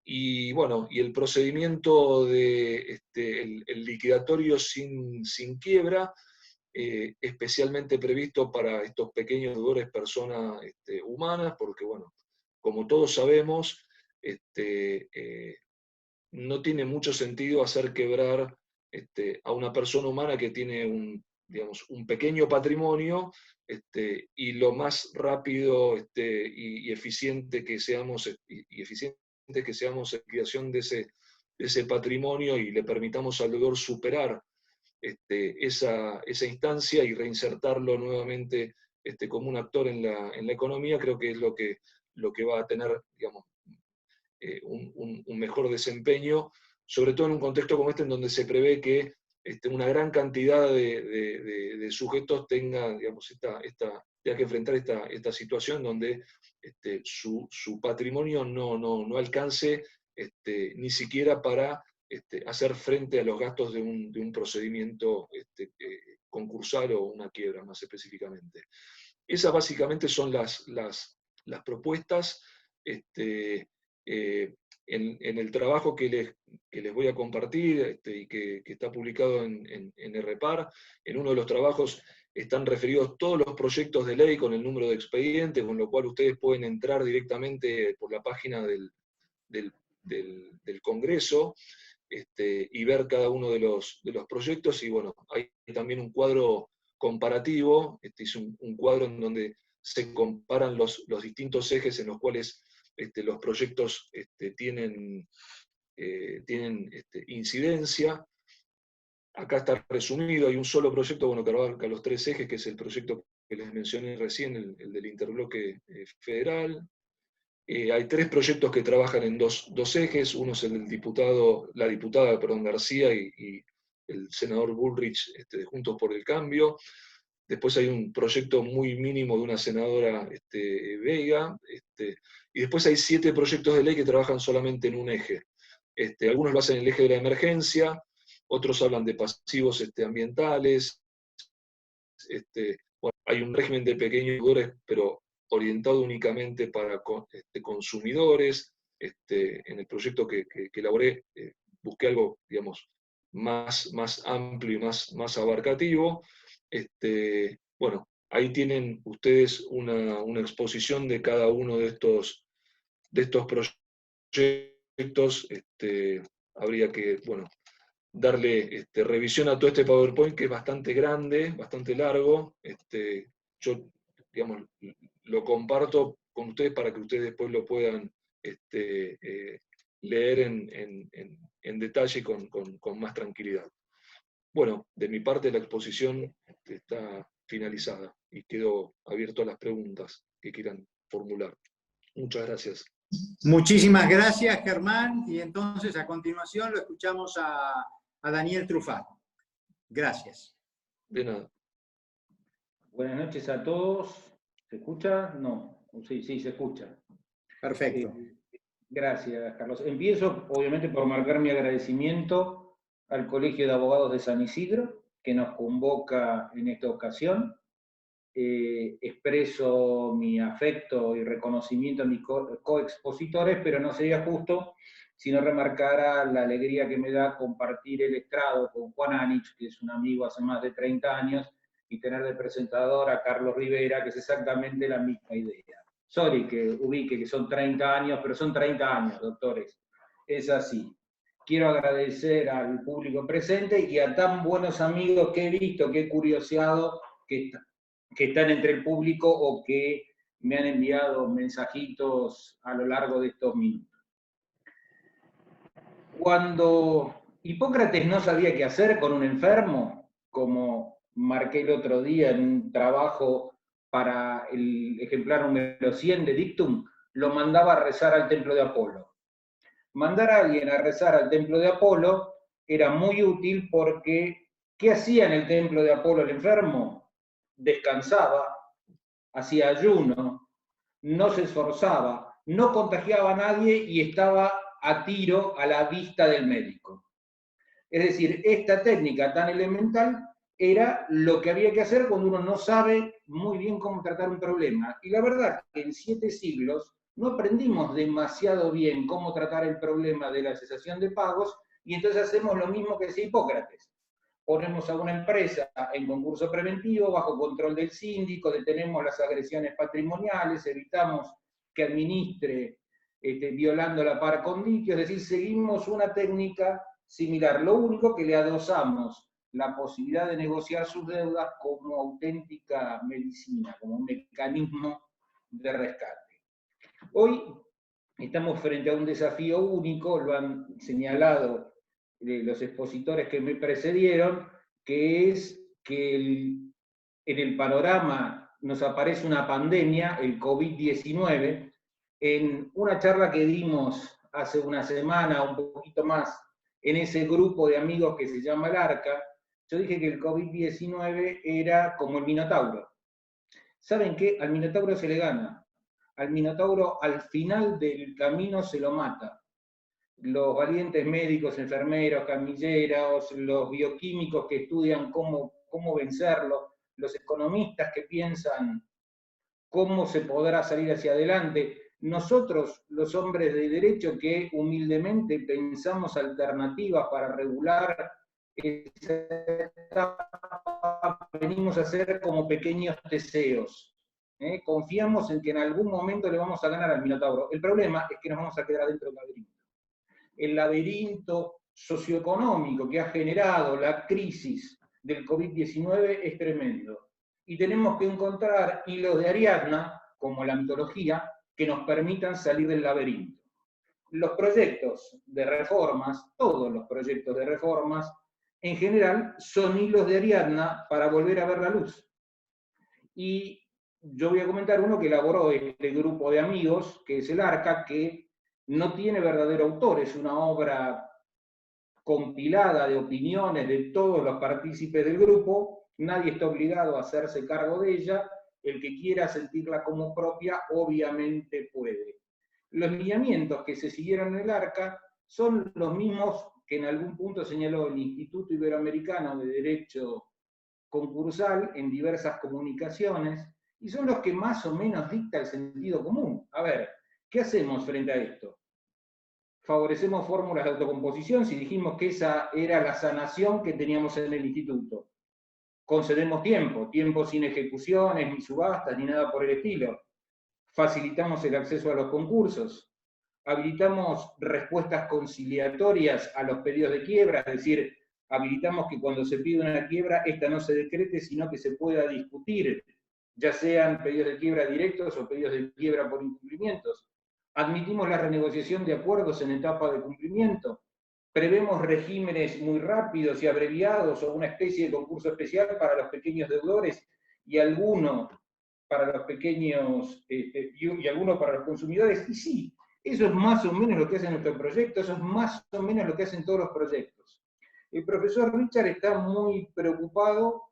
Y bueno, y el procedimiento el liquidatorio sin quiebra, especialmente previsto para estos pequeños deudores personas humanas, porque bueno, como todos sabemos, no tiene mucho sentido hacer quebrar a una persona humana que tiene digamos, un pequeño patrimonio, y lo más rápido y eficiente que seamos, en liquidación de ese patrimonio, y le permitamos al deudor superar esa instancia y reinsertarlo nuevamente como un actor en la economía, creo que es lo que va a tener, digamos, un mejor desempeño, sobre todo en un contexto como este, en donde se prevé que una gran cantidad de sujetos tenga, digamos, tenga que enfrentar esta situación donde su patrimonio no alcance ni siquiera para hacer frente a los gastos de un procedimiento concursal o una quiebra, más específicamente. Esas básicamente son las propuestas. En el trabajo que les voy a compartir y que está publicado en REPAR, en uno de los trabajos están referidos todos los proyectos de ley con el número de expediente, con lo cual ustedes pueden entrar directamente por la página del Congreso y ver cada uno de los proyectos. Y bueno, hay también un cuadro comparativo, es un cuadro en donde se comparan los distintos ejes en los cuales los proyectos tienen incidencia. Acá está resumido, hay un solo proyecto, bueno, que abarca los tres ejes, que es el proyecto que les mencioné recién, el del interbloque federal. Hay tres proyectos que trabajan en dos ejes, uno es el del la diputada García y el senador Bullrich de Juntos por el Cambio. Después hay un proyecto muy mínimo de una senadora Vega, y después hay 7 proyectos de ley que trabajan solamente en un eje. Algunos lo hacen en el eje de la emergencia, otros hablan de pasivos ambientales. Bueno, hay un régimen de pequeños deudores, pero orientado únicamente para consumidores. En el proyecto que elaboré, busqué algo, digamos, más amplio y más abarcativo. Bueno, ahí tienen ustedes una exposición de cada uno de estos proyectos. Habría que, bueno, darle revisión a todo este PowerPoint, que es bastante grande, bastante largo. Yo, digamos, lo comparto con ustedes para que ustedes después lo puedan leer en detalle y con más tranquilidad. Bueno, de mi parte la exposición está finalizada y quedo abierto a las preguntas que quieran formular. Muchas gracias. Muchísimas gracias, Germán. Y entonces, a continuación, lo escuchamos a Daniel Truffat. Gracias. De nada. Buenas noches a todos. ¿Se escucha? No. Sí, se escucha. Perfecto. Gracias, Carlos. Empiezo, obviamente, por marcar mi agradecimiento al Colegio de Abogados de San Isidro, que nos convoca en esta ocasión. Expreso mi afecto y reconocimiento a mis coexpositores, pero no sería justo si no remarcara la alegría que me da compartir el estrado con Juan Anich, que es un amigo hace más de 30 años, y tener de presentador a Carlos Rivera, que es exactamente la misma idea. Sorry que ubique que son 30 años, pero son 30 años, doctores. Es así. Quiero agradecer al público presente y a tan buenos amigos que he visto, que he curioseado, que están entre el público o que me han enviado mensajitos a lo largo de estos minutos. Cuando Hipócrates no sabía qué hacer con un enfermo, como marqué el otro día en un trabajo para el ejemplar número 100 de Dictum, lo mandaba a rezar al templo de Apolo. Mandar a alguien a rezar al templo de Apolo era muy útil porque, ¿qué hacía en el templo de Apolo el enfermo? Descansaba, hacía ayuno, no se esforzaba, no contagiaba a nadie y estaba a tiro a la vista del médico. Es decir, esta técnica tan elemental era lo que había que hacer cuando uno no sabe muy bien cómo tratar un problema. Y la verdad que en 7 siglos no aprendimos demasiado bien cómo tratar el problema de la cesación de pagos, y entonces hacemos lo mismo que hacía Hipócrates. Ponemos a una empresa en concurso preventivo, bajo control del síndico, detenemos las agresiones patrimoniales, evitamos que administre violando la par condicio, es decir, seguimos una técnica similar. Lo único que le adosamos la posibilidad de negociar sus deudas como auténtica medicina, como un mecanismo de rescate. Hoy estamos frente a un desafío único, lo han señalado los expositores que me precedieron, que es que en el panorama nos aparece una pandemia, el COVID-19. En una charla que dimos hace una semana, un poquito más, en ese grupo de amigos que se llama el Arca, yo dije que el COVID-19 era como el Minotauro. ¿Saben qué? Al Minotauro se le gana. Al Minotauro al final del camino se lo mata. Los valientes médicos, enfermeros, camilleros, los bioquímicos que estudian cómo vencerlo, los economistas que piensan cómo se podrá salir hacia adelante, nosotros, los hombres de derecho que humildemente pensamos alternativas para regular esa etapa, venimos a hacer como pequeños deseos. Confiamos en que en algún momento le vamos a ganar al Minotauro. El problema es que nos vamos a quedar adentro del laberinto. El laberinto socioeconómico que ha generado la crisis del COVID-19 es tremendo. Y tenemos que encontrar hilos de Ariadna, como la mitología, que nos permitan salir del laberinto. Los proyectos de reformas, todos los proyectos de reformas, en general son hilos de Ariadna para volver a ver la luz. Y yo voy a comentar uno que elaboró este grupo de amigos, que es el Arca, que no tiene verdadero autor, es una obra compilada de opiniones de todos los partícipes del grupo, nadie está obligado a hacerse cargo de ella, el que quiera sentirla como propia obviamente puede. Los lineamientos que se siguieron en el ARCA son los mismos que en algún punto señaló el Instituto Iberoamericano de Derecho Concursal en diversas comunicaciones, y son los que más o menos dicta el sentido común. A ver, ¿qué hacemos frente a esto? Favorecemos fórmulas de autocomposición si dijimos que esa era la sanación que teníamos en el instituto. Concedemos tiempo sin ejecuciones, ni subastas, ni nada por el estilo. Facilitamos el acceso a los concursos. Habilitamos respuestas conciliatorias a los pedidos de quiebra, es decir, habilitamos que cuando se pide una quiebra, esta no se decrete, sino que se pueda discutir, ya sean pedidos de quiebra directos o pedidos de quiebra por incumplimientos. Admitimos la renegociación de acuerdos en etapa de cumplimiento. Prevemos regímenes muy rápidos y abreviados o una especie de concurso especial para los pequeños deudores y alguno para los pequeños y alguno para los consumidores. Y sí, eso es más o menos lo que hace nuestro proyecto, eso es más o menos lo que hacen todos los proyectos. El profesor Richard está muy preocupado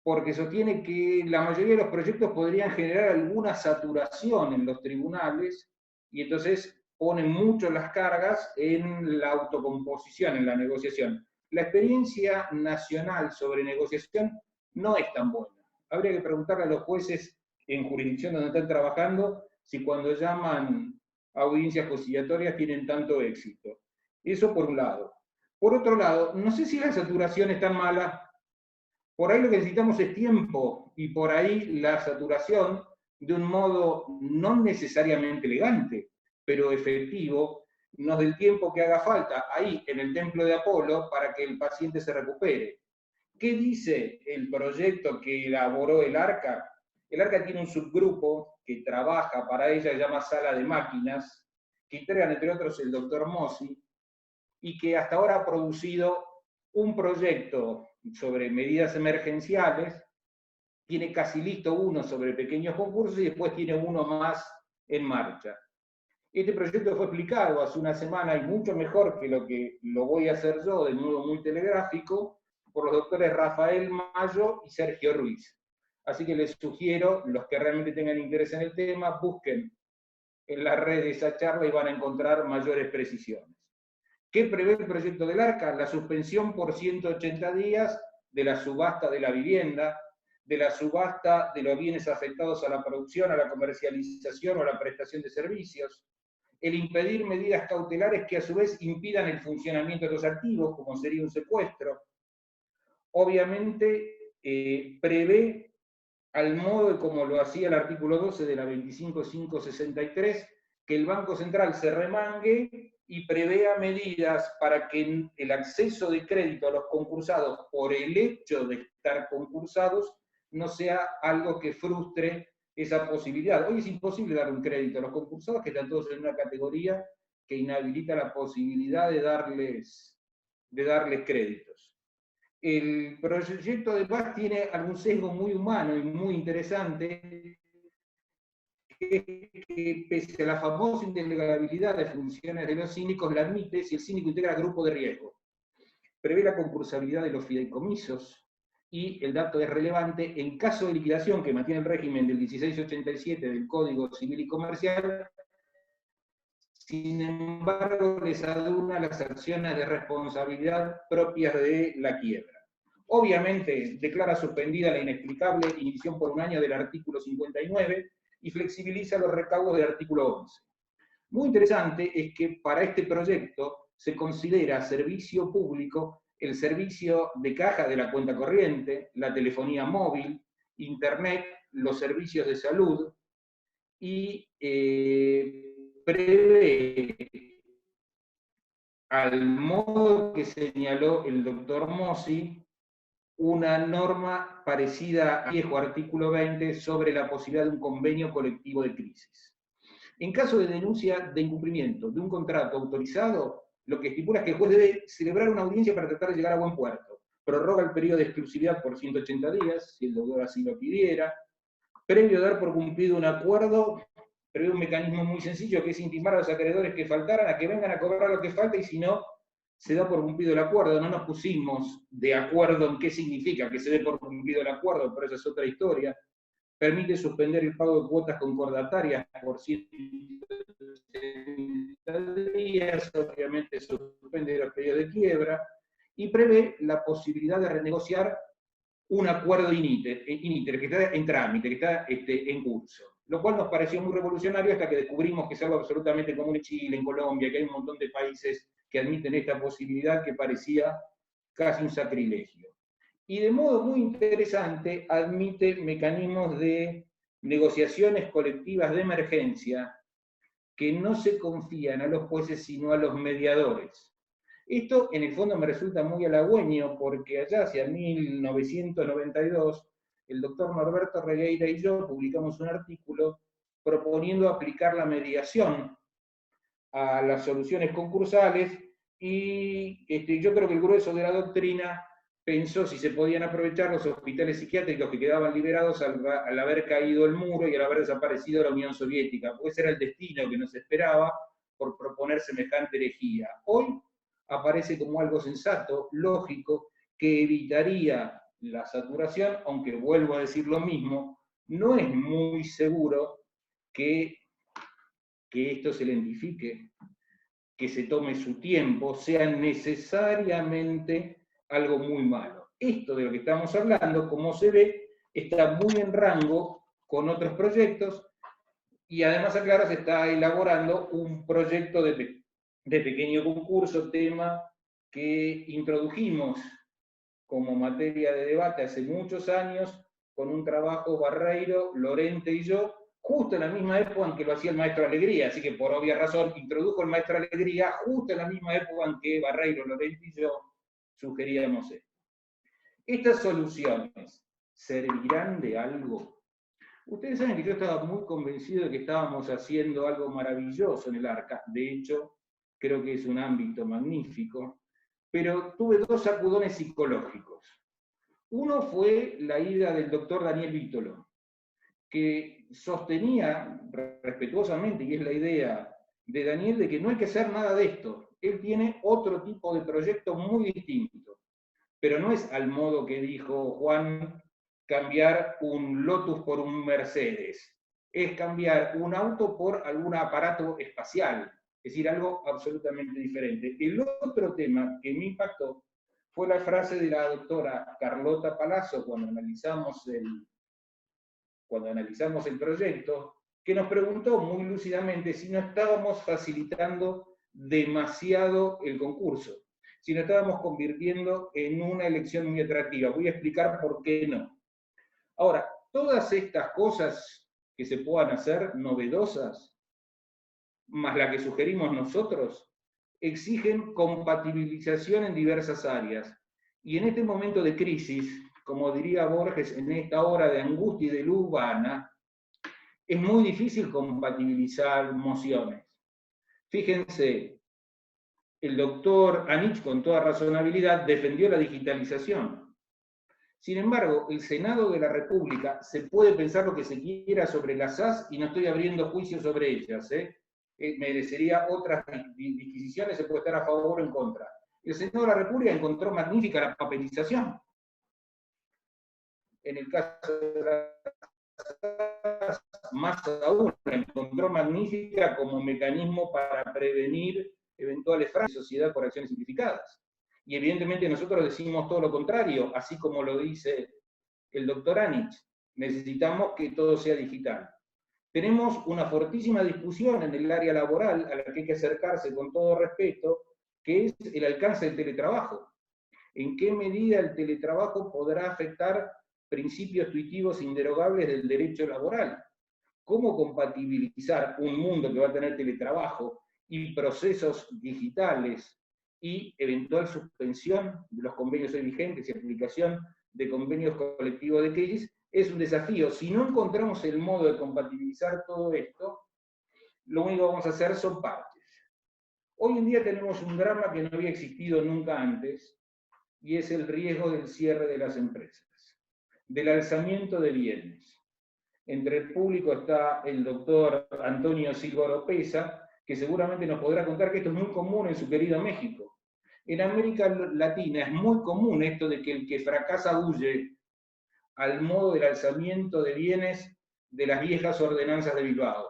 porque sostiene que la mayoría de los proyectos podrían generar alguna saturación en los tribunales y entonces ponen mucho las cargas en la autocomposición, en la negociación. La experiencia nacional sobre negociación no es tan buena. Habría que preguntarle a los jueces en jurisdicción donde están trabajando si cuando llaman a audiencias conciliatorias tienen tanto éxito. Eso por un lado. Por otro lado, no sé si la saturación es tan mala. Por ahí lo que necesitamos es tiempo, y por ahí la saturación, de un modo no necesariamente elegante, pero efectivo, nos dé el tiempo que haga falta ahí en el templo de Apolo para que el paciente se recupere. ¿Qué dice el proyecto que elaboró el ARCA? El ARCA tiene un subgrupo que trabaja para ella, se llama Sala de Máquinas, que integran entre otros el doctor Mossi, y que hasta ahora ha producido un proyecto sobre medidas emergenciales, tiene casi listo uno sobre pequeños concursos y después tiene uno más en marcha. Este proyecto fue explicado hace una semana y mucho mejor que lo voy a hacer yo, de modo muy telegráfico, por los doctores Rafael Mayo y Sergio Ruiz. Así que les sugiero, los que realmente tengan interés en el tema, busquen en las redes esa charla y van a encontrar mayores precisiones. ¿Qué prevé el proyecto del ARCA? La suspensión por 180 días de la subasta de la vivienda, de la subasta de los bienes afectados a la producción, a la comercialización o a la prestación de servicios, el impedir medidas cautelares que a su vez impidan el funcionamiento de los activos, como sería un secuestro. Obviamente prevé, al modo de como lo hacía el artículo 12 de la 25.563, que el Banco Central se remangue y prevea medidas para que el acceso de crédito a los concursados por el hecho de estar concursados no sea algo que frustre esa posibilidad. Hoy es imposible dar un crédito a los concursados que están todos en una categoría que inhabilita la posibilidad de darles créditos. El proyecto de paz tiene algún sesgo muy humano y muy interesante, que pese a la famosa integrabilidad de funciones de los síndicos, la admite si el síndico integra grupo de riesgo. Prevé la concursabilidad de los fideicomisos, y el dato es relevante, en caso de liquidación que mantiene el régimen del 1687 del Código Civil y Comercial, sin embargo les aduna las acciones de responsabilidad propias de la quiebra. Obviamente declara suspendida la inexplicable inhibición por un año del artículo 59, y flexibiliza los recaudos del artículo 11. Muy interesante es que para este proyecto se considera servicio público el servicio de caja de la cuenta corriente, la telefonía móvil, internet, los servicios de salud, y prevé, al modo que señaló el doctor Mossi, una norma parecida al viejo artículo 20 sobre la posibilidad de un convenio colectivo de crisis. En caso de denuncia de incumplimiento de un contrato autorizado, lo que estipula es que el juez debe celebrar una audiencia para tratar de llegar a buen puerto. Prorroga el periodo de exclusividad por 180 días, si el deudor así lo pidiera. Previo a dar por cumplido un acuerdo, prevé un mecanismo muy sencillo, que es intimar a los acreedores que faltaran a que vengan a cobrar lo que falta, y si no, se da por cumplido el acuerdo. No nos pusimos de acuerdo en qué significa que se dé por cumplido el acuerdo, pero esa es otra historia. Permite suspender el pago de cuotas concordatarias por 180 días, obviamente suspende los periodos de quiebra, y prevé la posibilidad de renegociar un acuerdo in iter, que está en trámite, que está en curso. Lo cual nos pareció muy revolucionario hasta que descubrimos que es algo absolutamente común en Chile, en Colombia, que hay un montón de países que admiten esta posibilidad que parecía casi un sacrilegio. Y de modo muy interesante admite mecanismos de negociaciones colectivas de emergencia que no se confían a los jueces sino a los mediadores. Esto en el fondo me resulta muy halagüeño porque allá hacia 1992 el doctor Norberto Regueira y yo publicamos un artículo proponiendo aplicar la mediación a las soluciones concursales y yo creo que el grueso de la doctrina pensó si se podían aprovechar los hospitales psiquiátricos que quedaban liberados al haber caído el muro y al haber desaparecido la Unión Soviética, porque ese era el destino que nos esperaba por proponer semejante herejía. Hoy aparece como algo sensato, lógico, que evitaría la saturación, aunque vuelvo a decir lo mismo, no es muy seguro que esto se lentifique, que se tome su tiempo, sea necesariamente algo muy malo. Esto de lo que estamos hablando, como se ve, está muy en rango con otros proyectos y además, aclaro, se está elaborando un proyecto de pequeño concurso, tema que introdujimos como materia de debate hace muchos años con un trabajo Barreiro, Lorente y yo, justo en la misma época en que lo hacía el maestro Alegría, así que por obvia razón introdujo el maestro Alegría justo en la misma época en que Barreiro, Lorente y yo sugeríamos esto. ¿Estas soluciones servirán de algo? Ustedes saben que yo estaba muy convencido de que estábamos haciendo algo maravilloso en el ARCA. De hecho, creo que es un ámbito magnífico, pero tuve dos sacudones psicológicos. Uno fue la ida del doctor Daniel Vítolo, que sostenía respetuosamente, y es la idea de Daniel, de que no hay que hacer nada de esto. Él tiene otro tipo de proyecto muy distinto, pero no es al modo que dijo Juan, cambiar un Lotus por un Mercedes. Es cambiar un auto por algún aparato espacial, es decir, algo absolutamente diferente. El otro tema que me impactó fue la frase de la doctora Carlota Palazzo cuando analizamos el proyecto, que nos preguntó muy lúcidamente si no estábamos facilitando demasiado el concurso, si no estábamos convirtiendo en una elección muy atractiva. Voy a explicar por qué no. Ahora, todas estas cosas que se puedan hacer novedosas, más la que sugerimos nosotros, exigen compatibilización en diversas áreas. Y en este momento de crisis, como diría Borges, en esta hora de angustia y de luz vana, es muy difícil compatibilizar mociones. Fíjense, el doctor Anich, con toda razonabilidad, defendió la digitalización. Sin embargo, el Senado de la República se puede pensar lo que se quiera sobre las SAS y no estoy abriendo juicio sobre ellas. Merecería otras disquisiciones, se puede estar a favor o en contra. El Senado de la República encontró magnífica la papelización. En el caso de las más aún, la encontró magnífica como mecanismo para prevenir eventuales fraudes de sociedad por acciones simplificadas. Y evidentemente nosotros decimos todo lo contrario, así como lo dice el doctor Anich. Necesitamos que todo sea digital. Tenemos una fortísima discusión en el área laboral a la que hay que acercarse con todo respeto, que es el alcance del teletrabajo. ¿En qué medida el teletrabajo podrá afectar principios tuitivos inderogables del derecho laboral? ¿Cómo compatibilizar un mundo que va a tener teletrabajo y procesos digitales y eventual suspensión de los convenios hoy vigentes y aplicación de convenios colectivos de crisis? Es un desafío. Si no encontramos el modo de compatibilizar todo esto, lo único que vamos a hacer son parches. Hoy en día tenemos un drama que no había existido nunca antes, y es el riesgo del cierre de las empresas, del alzamiento de bienes. Entre el público está el doctor Antonio Silva Oropesa, que seguramente nos podrá contar que esto es muy común en su querido México. En América Latina es muy común esto de que el que fracasa huye al modo del alzamiento de bienes de las viejas ordenanzas de Bilbao.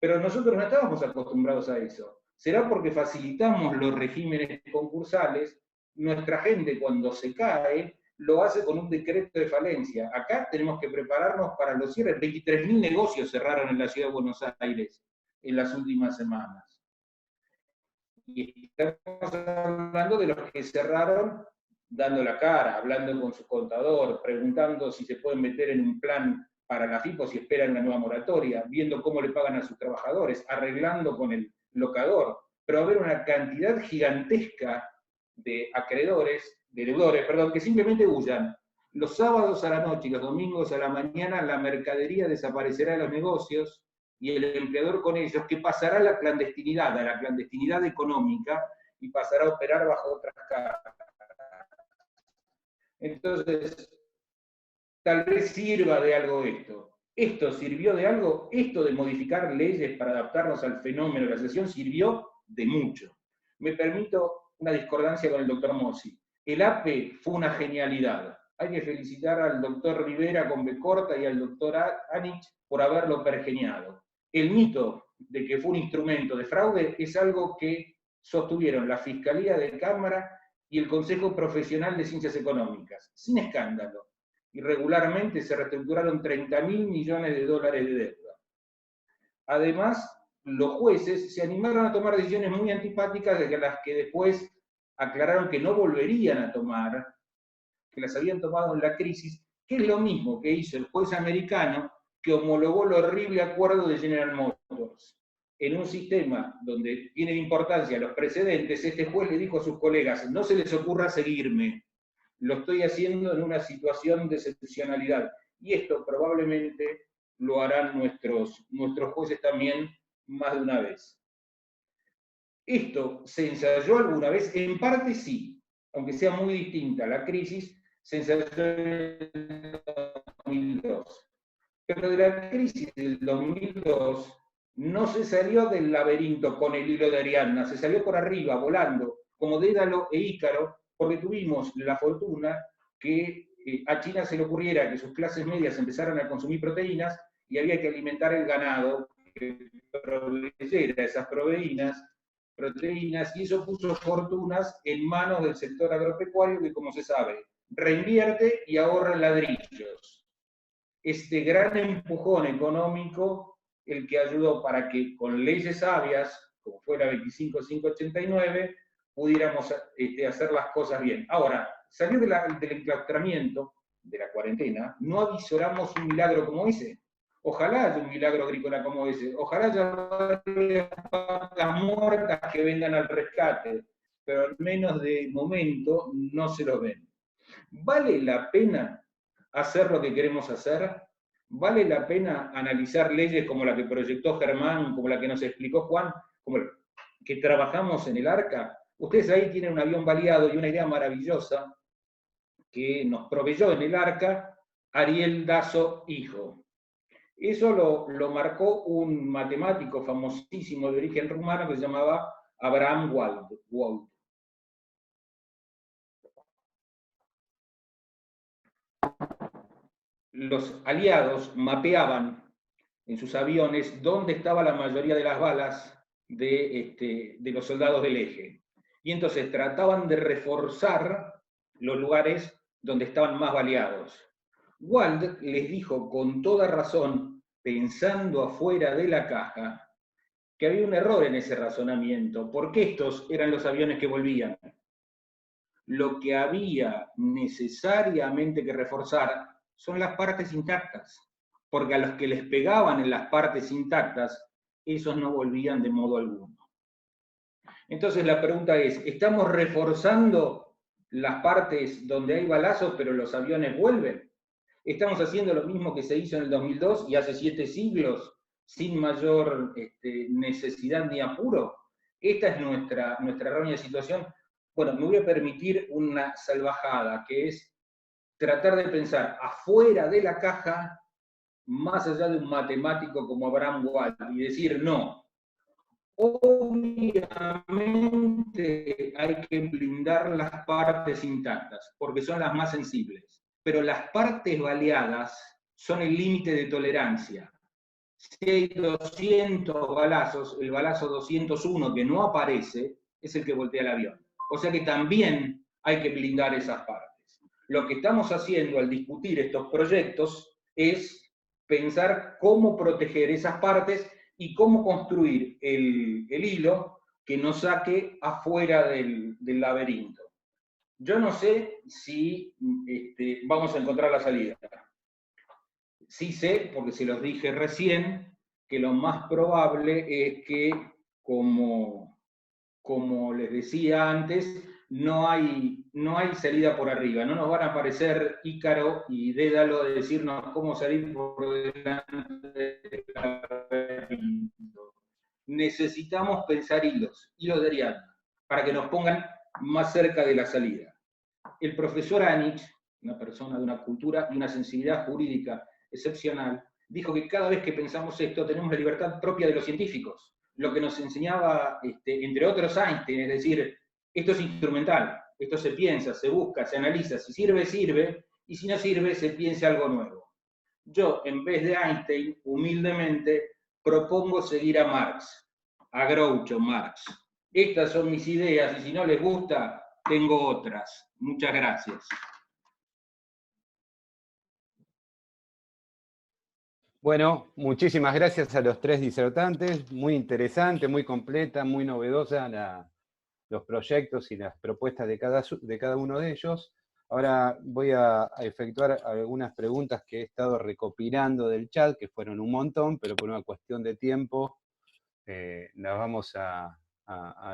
Pero nosotros no estábamos acostumbrados a eso. Será porque facilitamos los regímenes concursales. Nuestra gente, cuando se cae, lo hace con un decreto de falencia. Acá tenemos que prepararnos para los cierres. 23.000 negocios cerraron en la ciudad de Buenos Aires en las últimas semanas. Y estamos hablando de los que cerraron dando la cara, hablando con su contador, preguntando si se pueden meter en un plan para la FIPO si esperan una nueva moratoria, viendo cómo le pagan a sus trabajadores, arreglando con el locador. Pero va a haber una cantidad gigantesca de deudores, que simplemente huyan. Los sábados a la noche y los domingos a la mañana la mercadería desaparecerá de los negocios y el empleador con ellos, que pasará a la clandestinidad económica, y pasará a operar bajo otras caras. Entonces, tal vez sirva de algo esto. ¿Esto sirvió de algo? Esto de modificar leyes para adaptarnos al fenómeno de la recesión sirvió de mucho. Me permito una discordancia con el doctor Mossi. El APE fue una genialidad. Hay que felicitar al doctor Rivera con B corta y al doctor Anich por haberlo pergeniado. El mito de que fue un instrumento de fraude es algo que sostuvieron la Fiscalía de Cámara y el Consejo Profesional de Ciencias Económicas, sin escándalo. Y regularmente se reestructuraron 30.000 millones de dólares de deuda. Además, los jueces se animaron a tomar decisiones muy antipáticas de las que después aclararon que no volverían a tomar, que las habían tomado en la crisis, que es lo mismo que hizo el juez americano que homologó el horrible acuerdo de General Motors. En un sistema donde tienen importancia los precedentes, este juez le dijo a sus colegas, no se les ocurra seguirme, lo estoy haciendo en una situación de excepcionalidad. Y esto probablemente lo harán nuestros jueces también más de una vez. ¿Esto se ensayó alguna vez? En parte sí, aunque sea muy distinta la crisis, se ensayó en el 2002. Pero de la crisis del 2002 no se salió del laberinto con el hilo de Ariadna, se salió por arriba, volando, como Dédalo e Ícaro, porque tuvimos la fortuna que a China se le ocurriera que sus clases medias empezaran a consumir proteínas y había que alimentar el ganado que proveyera esas proteínas, y eso puso fortunas en manos del sector agropecuario que, como se sabe, reinvierte y ahorra ladrillos. Este gran empujón económico el que ayudó para que con leyes sabias, como fue la 25589, pudiéramos hacer las cosas bien. Ahora, salir del enclaustramiento, de la cuarentena, no avisoramos un milagro como ese. Ojalá haya un milagro agrícola como ese. Ojalá haya vacas muertas que vengan al rescate, pero al menos de momento no se lo ven. ¿Vale la pena hacer lo que queremos hacer? ¿Vale la pena analizar leyes como la que proyectó Germán, como la que nos explicó Juan, como la que trabajamos en el ARCA? Ustedes ahí tienen un avión baleado y una idea maravillosa que nos proveyó en el ARCA Ariel Dazo, hijo. Eso lo marcó un matemático famosísimo de origen rumano que se llamaba Abraham Wald. Los aliados mapeaban en sus aviones dónde estaba la mayoría de las balas de los soldados del eje. Y entonces trataban de reforzar los lugares donde estaban más baleados. Wald les dijo con toda razón, pensando afuera de la caja, que había un error en ese razonamiento, porque estos eran los aviones que volvían. Lo que había necesariamente que reforzar son las partes intactas, porque a los que les pegaban en las partes intactas, esos no volvían de modo alguno. Entonces la pregunta es, ¿estamos reforzando las partes donde hay balazos pero los aviones vuelven? ¿Estamos haciendo lo mismo que se hizo en el 2002 y hace 7 siglos sin mayor necesidad ni apuro? Esta es nuestra errónea situación. Bueno, me voy a permitir una salvajada, que es tratar de pensar afuera de la caja, más allá de un matemático como Abraham Wald, y decir, no, Obviamente hay que blindar las partes intactas, porque son las más sensibles, pero las partes baleadas son el límite de tolerancia. Si hay 200 balazos, el balazo 201 que no aparece es el que voltea el avión. O sea que también hay que blindar esas partes. Lo que estamos haciendo al discutir estos proyectos es pensar cómo proteger esas partes y cómo construir el hilo que nos saque afuera del laberinto. Yo no sé si vamos a encontrar la salida. Sí sé, porque se los dije recién, que lo más probable es que, como les decía antes, no hay salida por arriba. No nos van a aparecer Ícaro y Dédalo de decirnos cómo salir por delante del laberinto. Necesitamos pensar hilos de Ariadna, para que nos pongan más cerca de la salida. El profesor Anich, una persona de una cultura y una sensibilidad jurídica excepcional, dijo que cada vez que pensamos esto tenemos la libertad propia de los científicos. Lo que nos enseñaba, entre otros, Einstein, es decir, esto es instrumental, esto se piensa, se busca, se analiza, si sirve, sirve, y si no sirve, se piensa algo nuevo. Yo, en vez de Einstein, humildemente, propongo seguir a Marx, a Groucho Marx. Estas son mis ideas, y si no les gusta, tengo otras. Muchas gracias. Bueno, muchísimas gracias a los tres disertantes, muy interesante, muy completa, muy novedosa los proyectos y las propuestas de cada uno de ellos. Ahora voy a efectuar algunas preguntas que he estado recopilando del chat, que fueron un montón, pero por una cuestión de tiempo las vamos a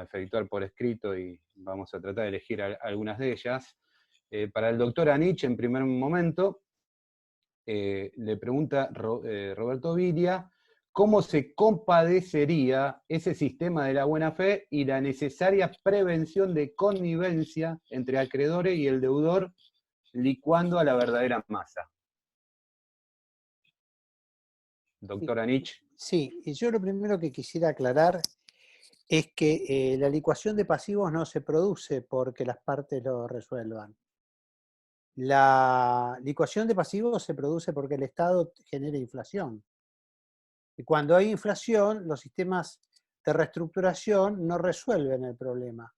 efectuar por escrito y vamos a tratar de elegir algunas de ellas. Para el doctor Anich, en primer momento, le pregunta Roberto Viria, ¿cómo se compadecería ese sistema de la buena fe y la necesaria prevención de connivencia entre acreedores y el deudor, licuando a la verdadera masa? Doctor Anich. Sí, y yo lo primero que quisiera aclarar es que la licuación de pasivos no se produce porque las partes lo resuelvan. La licuación de pasivos se produce porque el Estado genera inflación. Y cuando hay inflación, los sistemas de reestructuración no resuelven el problema.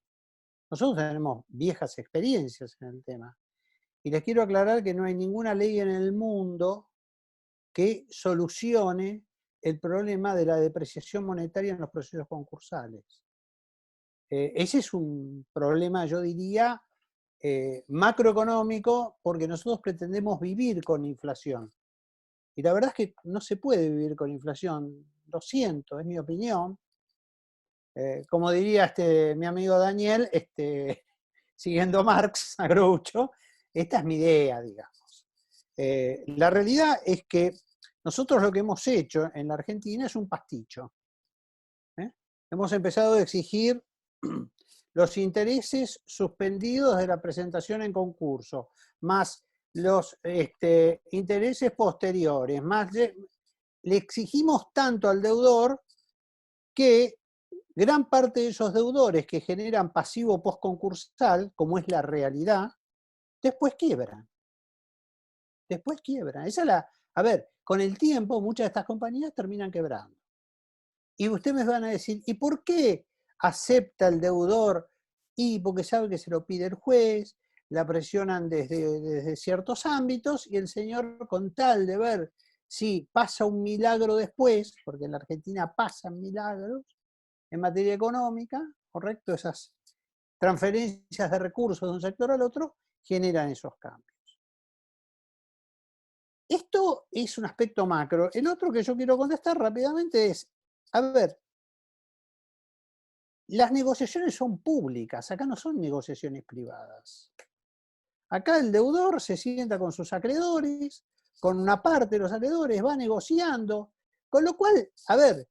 Nosotros tenemos viejas experiencias en el tema. Y les quiero aclarar que no hay ninguna ley en el mundo que solucione el problema de la depreciación monetaria en los procesos concursales. Ese es un problema, yo diría, macroeconómico, porque nosotros pretendemos vivir con inflación. Y la verdad es que no se puede vivir con inflación. Lo siento, es mi opinión. Como diría mi amigo Daniel, siguiendo a Marx, a Groucho, esta es mi idea, digamos. La realidad es que nosotros lo que hemos hecho en la Argentina es un pasticho. Hemos empezado a exigir los intereses suspendidos de la presentación en concurso, más los intereses posteriores, más le exigimos tanto al deudor que gran parte de esos deudores que generan pasivo postconcursal, como es la realidad, después quiebran. Después quiebran. A ver, con el tiempo muchas de estas compañías terminan quebrando. Y ustedes me van a decir, ¿y por qué acepta el deudor? Y porque sabe que se lo pide el juez, la presionan desde ciertos ámbitos, y el señor, con tal de ver si pasa un milagro después, porque en la Argentina pasan milagros en materia económica, ¿correcto? Esas transferencias de recursos de un sector al otro generan esos cambios. Esto es un aspecto macro. El otro que yo quiero contestar rápidamente es, a ver, las negociaciones son públicas, acá no son negociaciones privadas. Acá el deudor se sienta con sus acreedores, con una parte de los acreedores, va negociando, con lo cual, a ver,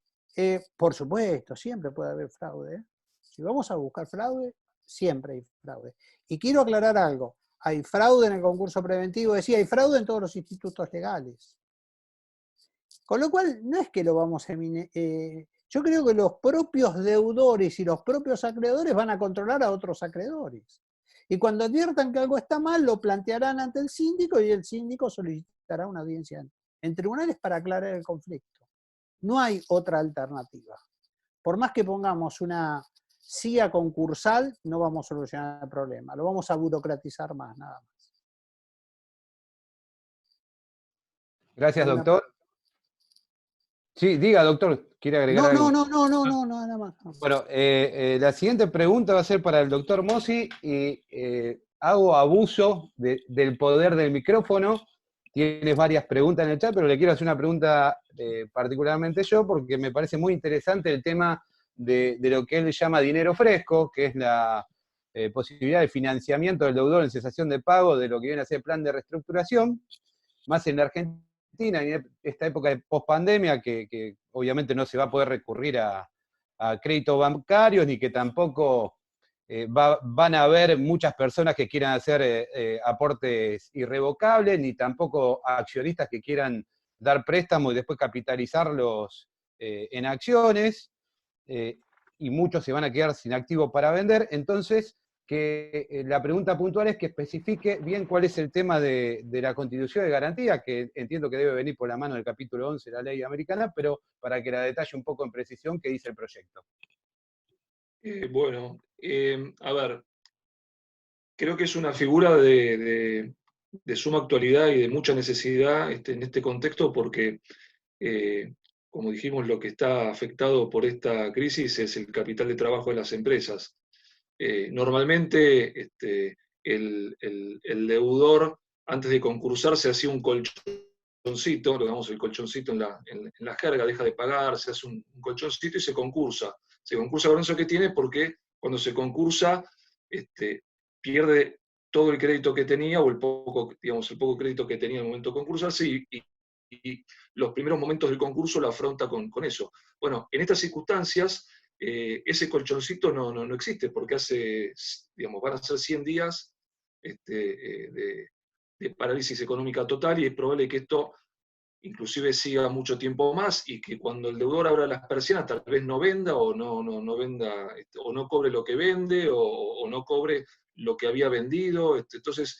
por supuesto, siempre puede haber fraude. Si vamos a buscar fraude, siempre hay fraude. Y quiero aclarar algo, hay fraude en el concurso preventivo, hay fraude en todos los institutos legales. Con lo cual, no es que lo vamos a Yo creo que los propios deudores y los propios acreedores van a controlar a otros acreedores. Y cuando adviertan que algo está mal, lo plantearán ante el síndico y el síndico solicitará una audiencia en tribunales para aclarar el conflicto. No hay otra alternativa. Por más que pongamos una CIA concursal, no vamos a solucionar el problema. Lo vamos a burocratizar más, nada más. Gracias, doctor. Sí, diga, doctor, ¿quiere agregar algo? No, nada más. Bueno, la siguiente pregunta va a ser para el doctor Mossi y hago abuso del poder del micrófono. Tienes varias preguntas en el chat, pero le quiero hacer una pregunta particularmente yo, porque me parece muy interesante el tema de lo que él llama dinero fresco, que es la posibilidad de financiamiento del deudor en cesación de pago de lo que viene a ser el plan de reestructuración, más en la Argentina, en esta época de pospandemia, que obviamente no se va a poder recurrir a créditos bancarios, ni que tampoco van a haber muchas personas que quieran hacer aportes irrevocables, ni tampoco accionistas que quieran dar préstamos y después capitalizarlos en acciones, y muchos se van a quedar sin activo para vender. Entonces, la pregunta puntual es que especifique bien cuál es el tema de la constitución de garantía, que entiendo que debe venir por la mano del capítulo 11 de la ley americana, pero para que la detalle un poco en precisión qué dice el proyecto. Bueno, a ver, creo que es una figura de suma actualidad y de mucha necesidad en este contexto porque, como dijimos, lo que está afectado por esta crisis es el capital de trabajo de las empresas. Normalmente el deudor, antes de concursar, se hacía un colchoncito, lo llamamos el colchoncito en la jerga, deja de pagar, se hace un colchoncito y se concursa. Se concursa con eso que tiene porque cuando se concursa pierde todo el crédito que tenía o el poco crédito que tenía en el momento de concursarse y los primeros momentos del concurso lo afronta con eso. Bueno, en estas circunstancias ese colchoncito no existe porque van a ser 100 días de parálisis económica total y es probable que esto inclusive siga mucho tiempo más y que cuando el deudor abra las persianas tal vez no venda o no venda o no cobre lo que vende o no cobre lo que había vendido. Entonces,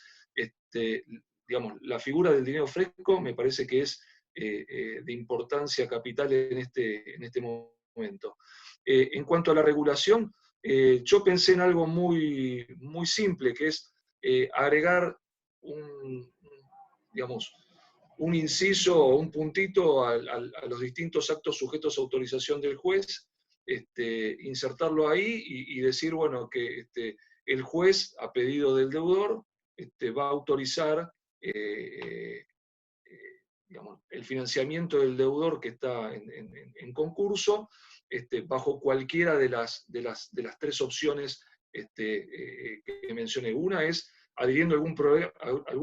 digamos, la figura del dinero fresco me parece que es de importancia capital en este momento. En cuanto a la regulación, yo pensé en algo muy, muy simple, que es agregar un inciso o un puntito a los distintos actos sujetos a autorización del juez, insertarlo ahí y decir, bueno, que el juez, a pedido del deudor, va a autorizar el financiamiento del deudor que está en concurso, bajo cualquiera de las tres opciones que mencioné. Una es adhiriendo algún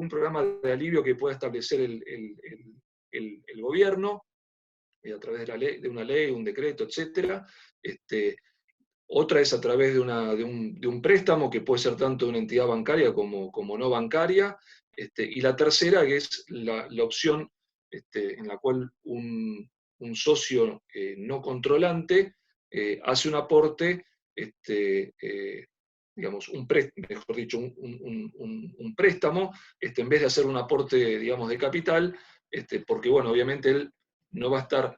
programa de alivio que pueda establecer el gobierno, a través de una ley, un decreto, etc. Otra es a través de un préstamo, que puede ser tanto de una entidad bancaria como no bancaria. Y la tercera, que es la opción en la cual un socio no controlante hace un aporte, un préstamo, en vez de hacer un aporte, de capital, porque, bueno, obviamente él no va a estar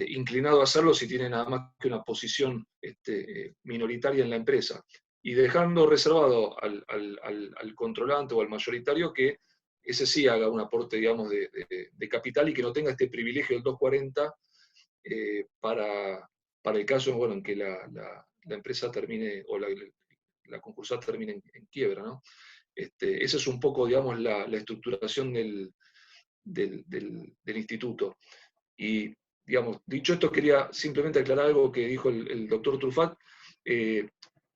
inclinado a hacerlo si tiene nada más que una posición minoritaria en la empresa, y dejando reservado al controlante o al mayoritario que ese sí haga un aporte, de capital y que no tenga este privilegio del 240 para el caso, bueno, en que la empresa termine o la concursada termine en quiebra, ¿no? Esa es un poco, la estructuración del instituto. Y, dicho esto, quería simplemente aclarar algo que dijo el doctor Truffat.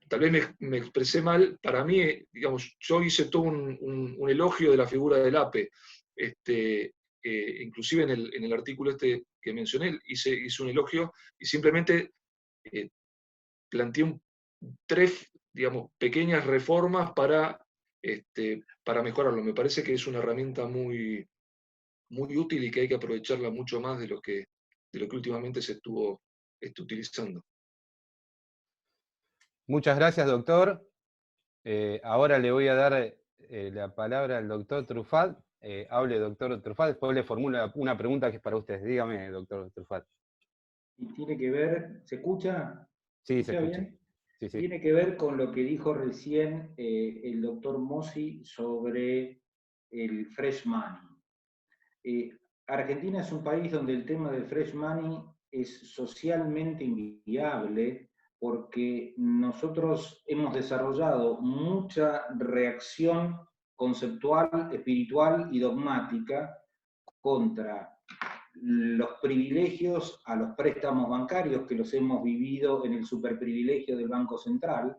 Tal vez me expresé mal. Para mí, yo hice todo un elogio de la figura del APE. Inclusive en el artículo que mencioné, hice un elogio y simplemente planteé tres, pequeñas reformas para mejorarlo. Me parece que es una herramienta muy, muy útil y que hay que aprovecharla mucho más de lo que últimamente se estuvo utilizando. Muchas gracias, doctor. Ahora le voy a dar la palabra al doctor Truffat. Hable, doctor Truffat, después le formulo una pregunta que es para usted. Dígame, doctor Truffat. Y tiene que ver, ¿se escucha? Sí, se escucha. Bien? Sí, sí. Tiene que ver con lo que dijo recién el doctor Mossi sobre el fresh money. Argentina es un país donde el tema del fresh money es socialmente inviable porque nosotros hemos desarrollado mucha reacción conceptual, espiritual y dogmática contra los privilegios a los préstamos bancarios que los hemos vivido en el superprivilegio del Banco Central,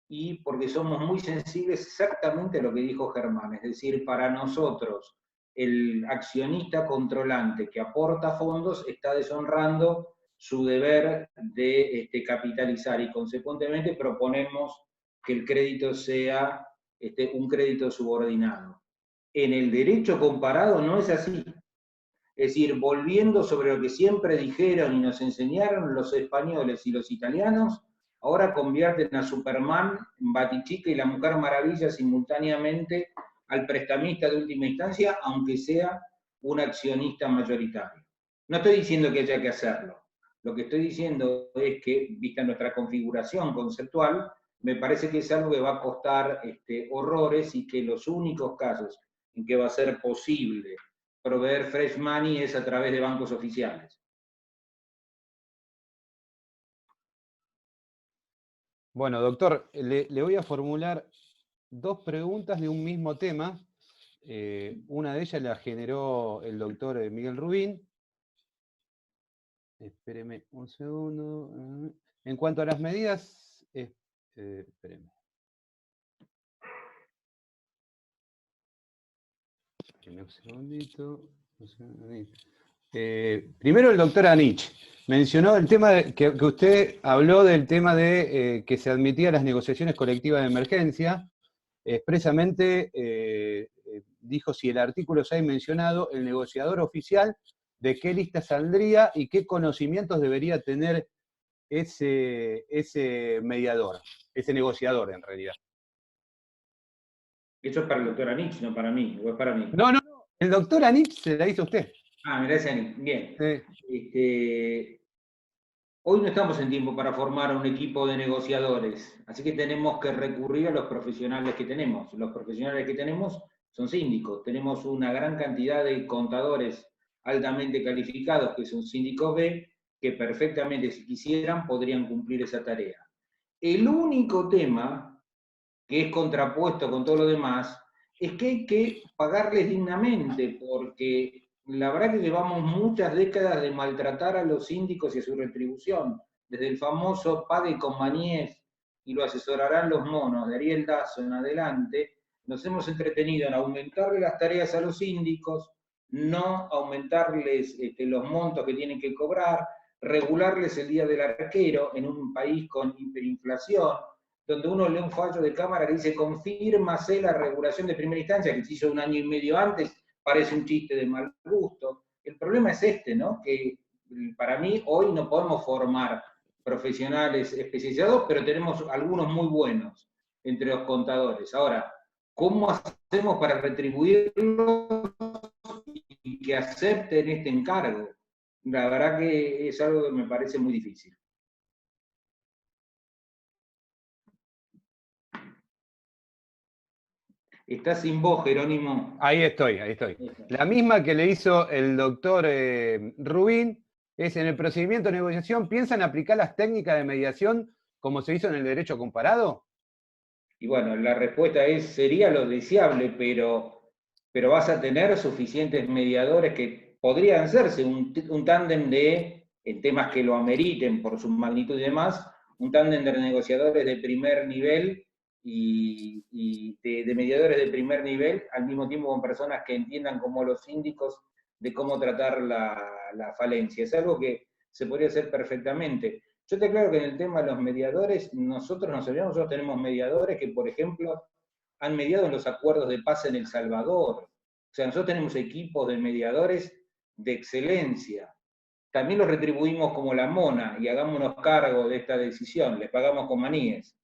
y porque somos muy sensibles exactamente a lo que dijo Germán, es decir, para nosotros el accionista controlante que aporta fondos está deshonrando su deber de capitalizar, y consecuentemente proponemos que el crédito sea un crédito subordinado. En el derecho comparado no es así. Es decir, volviendo sobre lo que siempre dijeron y nos enseñaron los españoles y los italianos, ahora convierten a Superman, Batichica y la Mujer Maravilla simultáneamente al prestamista de última instancia, aunque sea un accionista mayoritario. No estoy diciendo que haya que hacerlo. Lo que estoy diciendo es que, vista nuestra configuración conceptual, me parece que es algo que va a costar horrores, y que los únicos casos en que va a ser posible proveer fresh money es a través de bancos oficiales. Bueno, doctor, le voy a formular dos preguntas de un mismo tema. Una de ellas la generó el doctor Miguel Rubín. Espéreme un segundo. En cuanto a las medidas, espéreme. Un segundito. Primero el doctor Anich mencionó el tema que usted habló del tema de que se admitía las negociaciones colectivas de emergencia. Expresamente dijo si el artículo 6 mencionado, el negociador oficial, de qué lista saldría y qué conocimientos debería tener ese mediador, ese negociador en realidad. Eso es para el doctor Anich, no para mí, o es para mí. No, el doctor Anich se la hizo usted. Ah, gracias, Anich. Bien. Hoy no estamos en tiempo para formar un equipo de negociadores, así que tenemos que recurrir a los profesionales que tenemos. Los profesionales que tenemos son síndicos. Tenemos una gran cantidad de contadores altamente calificados que son síndicos B, que perfectamente, si quisieran, podrían cumplir esa tarea. El único tema que es contrapuesto con todo lo demás es que hay que pagarles dignamente, porque la verdad que llevamos muchas décadas de maltratar a los síndicos y a su retribución, desde el famoso pague con maníes y lo asesorarán los monos de Ariel Dazo en adelante. Nos hemos entretenido en aumentarle las tareas a los síndicos, no aumentarles los montos que tienen que cobrar, regularles el día del arquero en un país con hiperinflación, donde uno lee un fallo de Cámara que dice confírmase la regulación de primera instancia, que se hizo 1 año y medio antes, parece un chiste de mal gusto. El problema es ¿no? Que para mí hoy no podemos formar profesionales especializados, pero tenemos algunos muy buenos entre los contadores. Ahora, ¿cómo hacemos para retribuirlos y que acepten este encargo? La verdad que es algo que me parece muy difícil. Estás sin voz, Jerónimo. Ahí estoy. La misma que le hizo el doctor Rubín es: en el procedimiento de negociación, ¿piensan aplicar las técnicas de mediación como se hizo en el derecho comparado? Y bueno, la respuesta sería lo deseable, pero vas a tener suficientes mediadores que podrían hacerse un tándem en temas que lo ameriten por su magnitud y demás, un tándem de negociadores de primer nivel y de mediadores de primer nivel, al mismo tiempo con personas que entiendan como los síndicos de cómo tratar la falencia. Es algo que se podría hacer perfectamente. Yo te aclaro que en el tema de los mediadores, nosotros tenemos mediadores que, por ejemplo, han mediado en los acuerdos de paz en El Salvador. O sea, nosotros tenemos equipos de mediadores de excelencia. también los retribuimos como la mona y hagámonos cargo de esta decisión, les pagamos con maníes.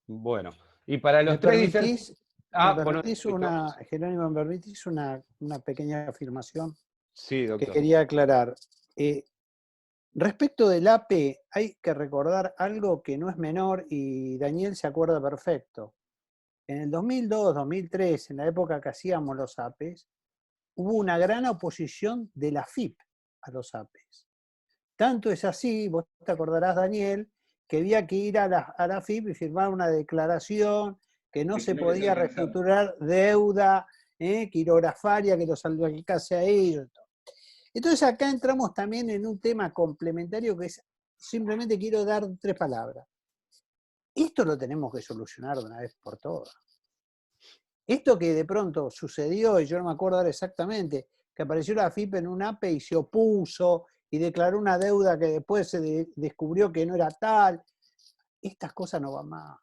Bueno, y para los ¿Me tres permitís, bueno, Jerónimo, me permitís una pequeña afirmación sí, que doctor. quería aclarar? Respecto del APE, hay que recordar algo que no es menor y Daniel se acuerda perfecto. En el 2002, 2003, en la época que hacíamos los APEs, hubo una gran oposición de la FIP a los APEs. Tanto es así, vos te acordarás, Daniel, que había que ir a la FIP y firmar una declaración que no se podía reestructurar deuda quirografaria, que los alcance a ellos. Entonces acá entramos también en un tema complementario que es, simplemente quiero dar 3 palabras. Esto lo tenemos que solucionar de una vez por todas. Esto que de pronto sucedió, y yo no me acuerdo ahora exactamente, que apareció la FIP en un APE y se opuso y declaró una deuda que después se descubrió que no era tal. Estas cosas no van más.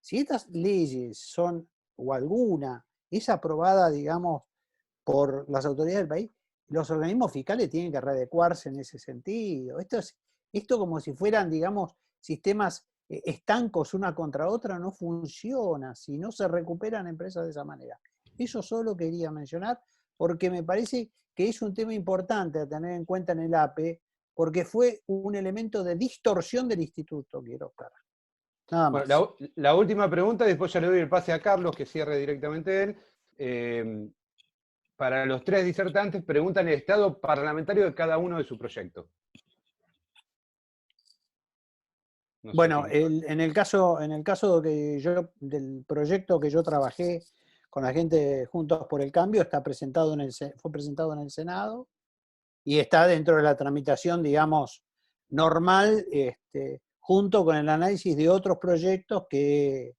Si estas leyes son, o alguna, es aprobada, digamos, por las autoridades del país, los organismos fiscales tienen que readecuarse en ese sentido. Esto como si fueran, digamos, sistemas estancos una contra otra, no funciona si no se recuperan empresas de esa manera. Eso solo quería mencionar porque me parece que es un tema importante a tener en cuenta en el APE, porque fue un elemento de distorsión del instituto, quiero aclarar. Nada más. Bueno, la última pregunta, y después ya le doy el pase a Carlos, que cierre directamente él. Para los tres disertantes, preguntan el estado parlamentario de cada uno de su proyecto. No Bueno, sé si... en el caso del proyecto que yo trabajé con la gente Juntos por el Cambio, fue presentado en el Senado y está dentro de la tramitación, digamos, normal, junto con el análisis de otros proyectos que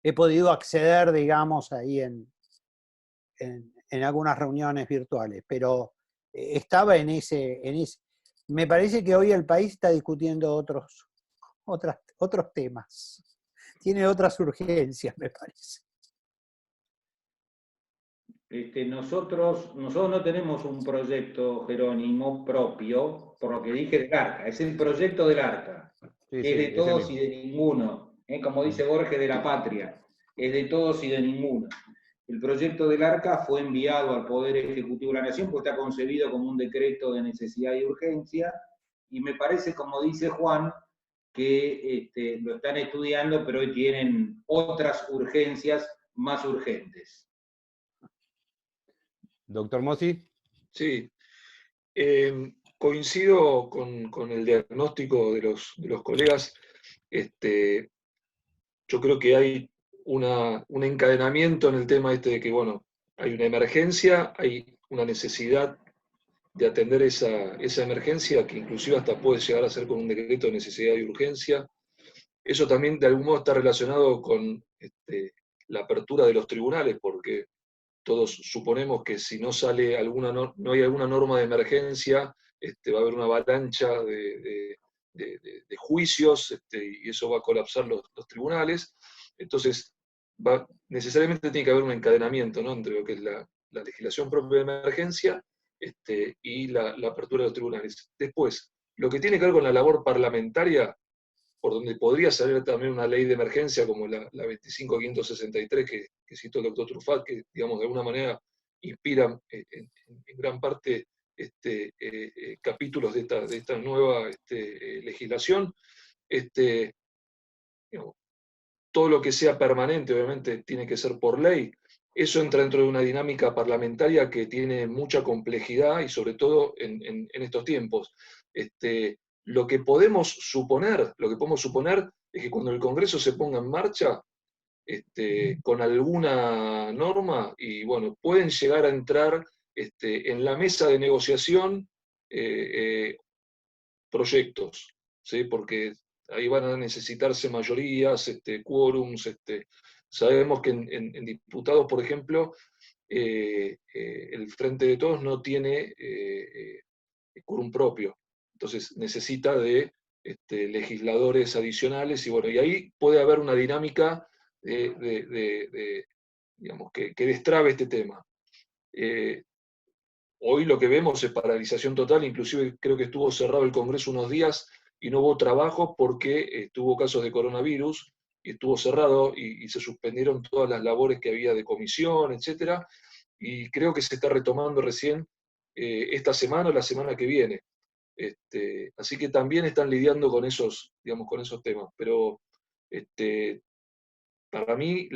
he podido acceder, digamos, ahí en algunas reuniones virtuales, pero estaba en ese. Me parece que hoy el país está discutiendo otros temas. Tiene otras urgencias, me parece. Nosotros no tenemos un proyecto, Jerónimo, propio, por lo que dije del ARCA, es el proyecto del ARCA, Sí, que es de todos y mismo. de ninguno, como dice Borges de la Patria, es de todos y de ninguno. El proyecto del ARCA fue enviado al Poder Ejecutivo de la Nación porque está concebido como un decreto de necesidad y urgencia, y me parece, como dice Juan, que lo están estudiando, pero hoy tienen otras urgencias más urgentes. Doctor Mossi. Sí, coincido con el diagnóstico de los colegas. Yo creo que hay un encadenamiento en el tema de que, bueno, hay una emergencia, hay una necesidad de atender esa emergencia, que inclusive hasta puede llegar a ser con un decreto de necesidad y urgencia. Eso también de algún modo está relacionado con la apertura de los tribunales, porque todos suponemos que si no sale no hay alguna norma de emergencia, va a haber una avalancha de juicios, y eso va a colapsar los tribunales. Entonces, necesariamente tiene que haber un encadenamiento, ¿no?, entre lo que es la legislación propia de emergencia y la apertura de los tribunales. Después, lo que tiene que ver con la labor parlamentaria, por donde podría salir también una ley de emergencia como la 25.563 que citó el doctor Truffaut, que, digamos, de alguna manera inspira en gran parte capítulos de esta nueva legislación. Digamos, todo lo que sea permanente, obviamente, tiene que ser por ley. Eso entra dentro de una dinámica parlamentaria que tiene mucha complejidad y sobre todo en estos tiempos. Lo que podemos suponer es que cuando el Congreso se ponga en marcha con alguna norma, y bueno, pueden llegar a entrar en la mesa de negociación proyectos, ¿sí? Porque ahí van a necesitarse mayorías, quórums. Sabemos que en diputados, por ejemplo, el Frente de Todos no tiene quórum propio, entonces necesita de legisladores adicionales, y bueno, y ahí puede haber una dinámica digamos, que destrabe este tema. Hoy lo que vemos es paralización total, inclusive creo que estuvo cerrado el Congreso unos días y no hubo trabajo porque tuvo casos de coronavirus y estuvo cerrado y se suspendieron todas las labores que había de comisión, etcétera, y creo que se está retomando recién esta semana o la semana que viene. Así que también están lidiando con esos, digamos, con esos temas. Pero para mí,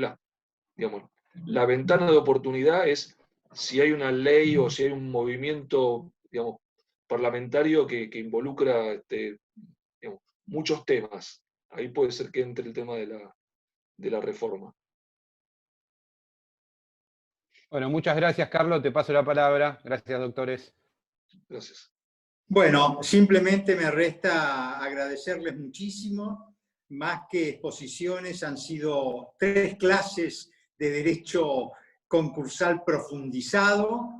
digamos, la ventana de oportunidad es si hay una ley o si hay un movimiento, digamos, parlamentario que involucra digamos, muchos temas. Ahí puede ser que entre el tema de la reforma. Bueno, muchas gracias, Carlos. Te paso la palabra. Gracias, doctores. Gracias. Bueno, simplemente me resta agradecerles muchísimo. Más que exposiciones, han sido 3 clases de derecho concursal profundizado.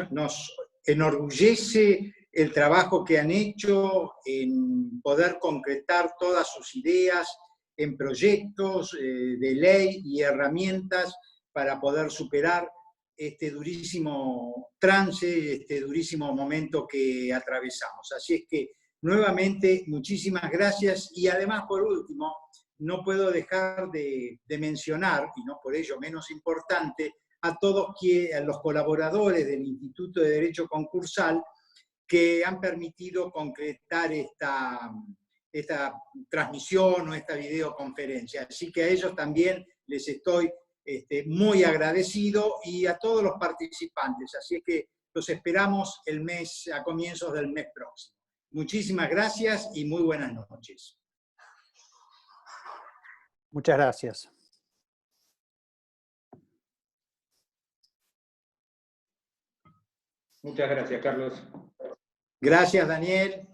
Nos enorgullece el trabajo que han hecho en poder concretar todas sus ideas en proyectos de ley y herramientas para poder superar este durísimo trance, este durísimo momento que atravesamos. Así es que, nuevamente, muchísimas gracias. Y además, por último, no puedo dejar de mencionar, y no por ello menos importante, a todos los colaboradores del Instituto de Derecho Concursal que han permitido concretar esta transmisión o esta videoconferencia. Así que a ellos también les estoy muy agradecido, y a todos los participantes. Así es que los esperamos a comienzos del mes próximo. Muchísimas gracias y muy buenas noches. Muchas gracias. Muchas gracias, Carlos. Gracias, Daniel.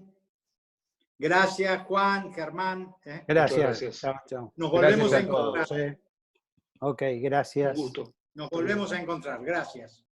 Gracias, Juan, Germán. Gracias. Gracias. Chao, chao. Nos volvemos Gracias a a todos. encontrar. Ok, gracias. Un gusto. Nos volvemos a encontrar. Gracias.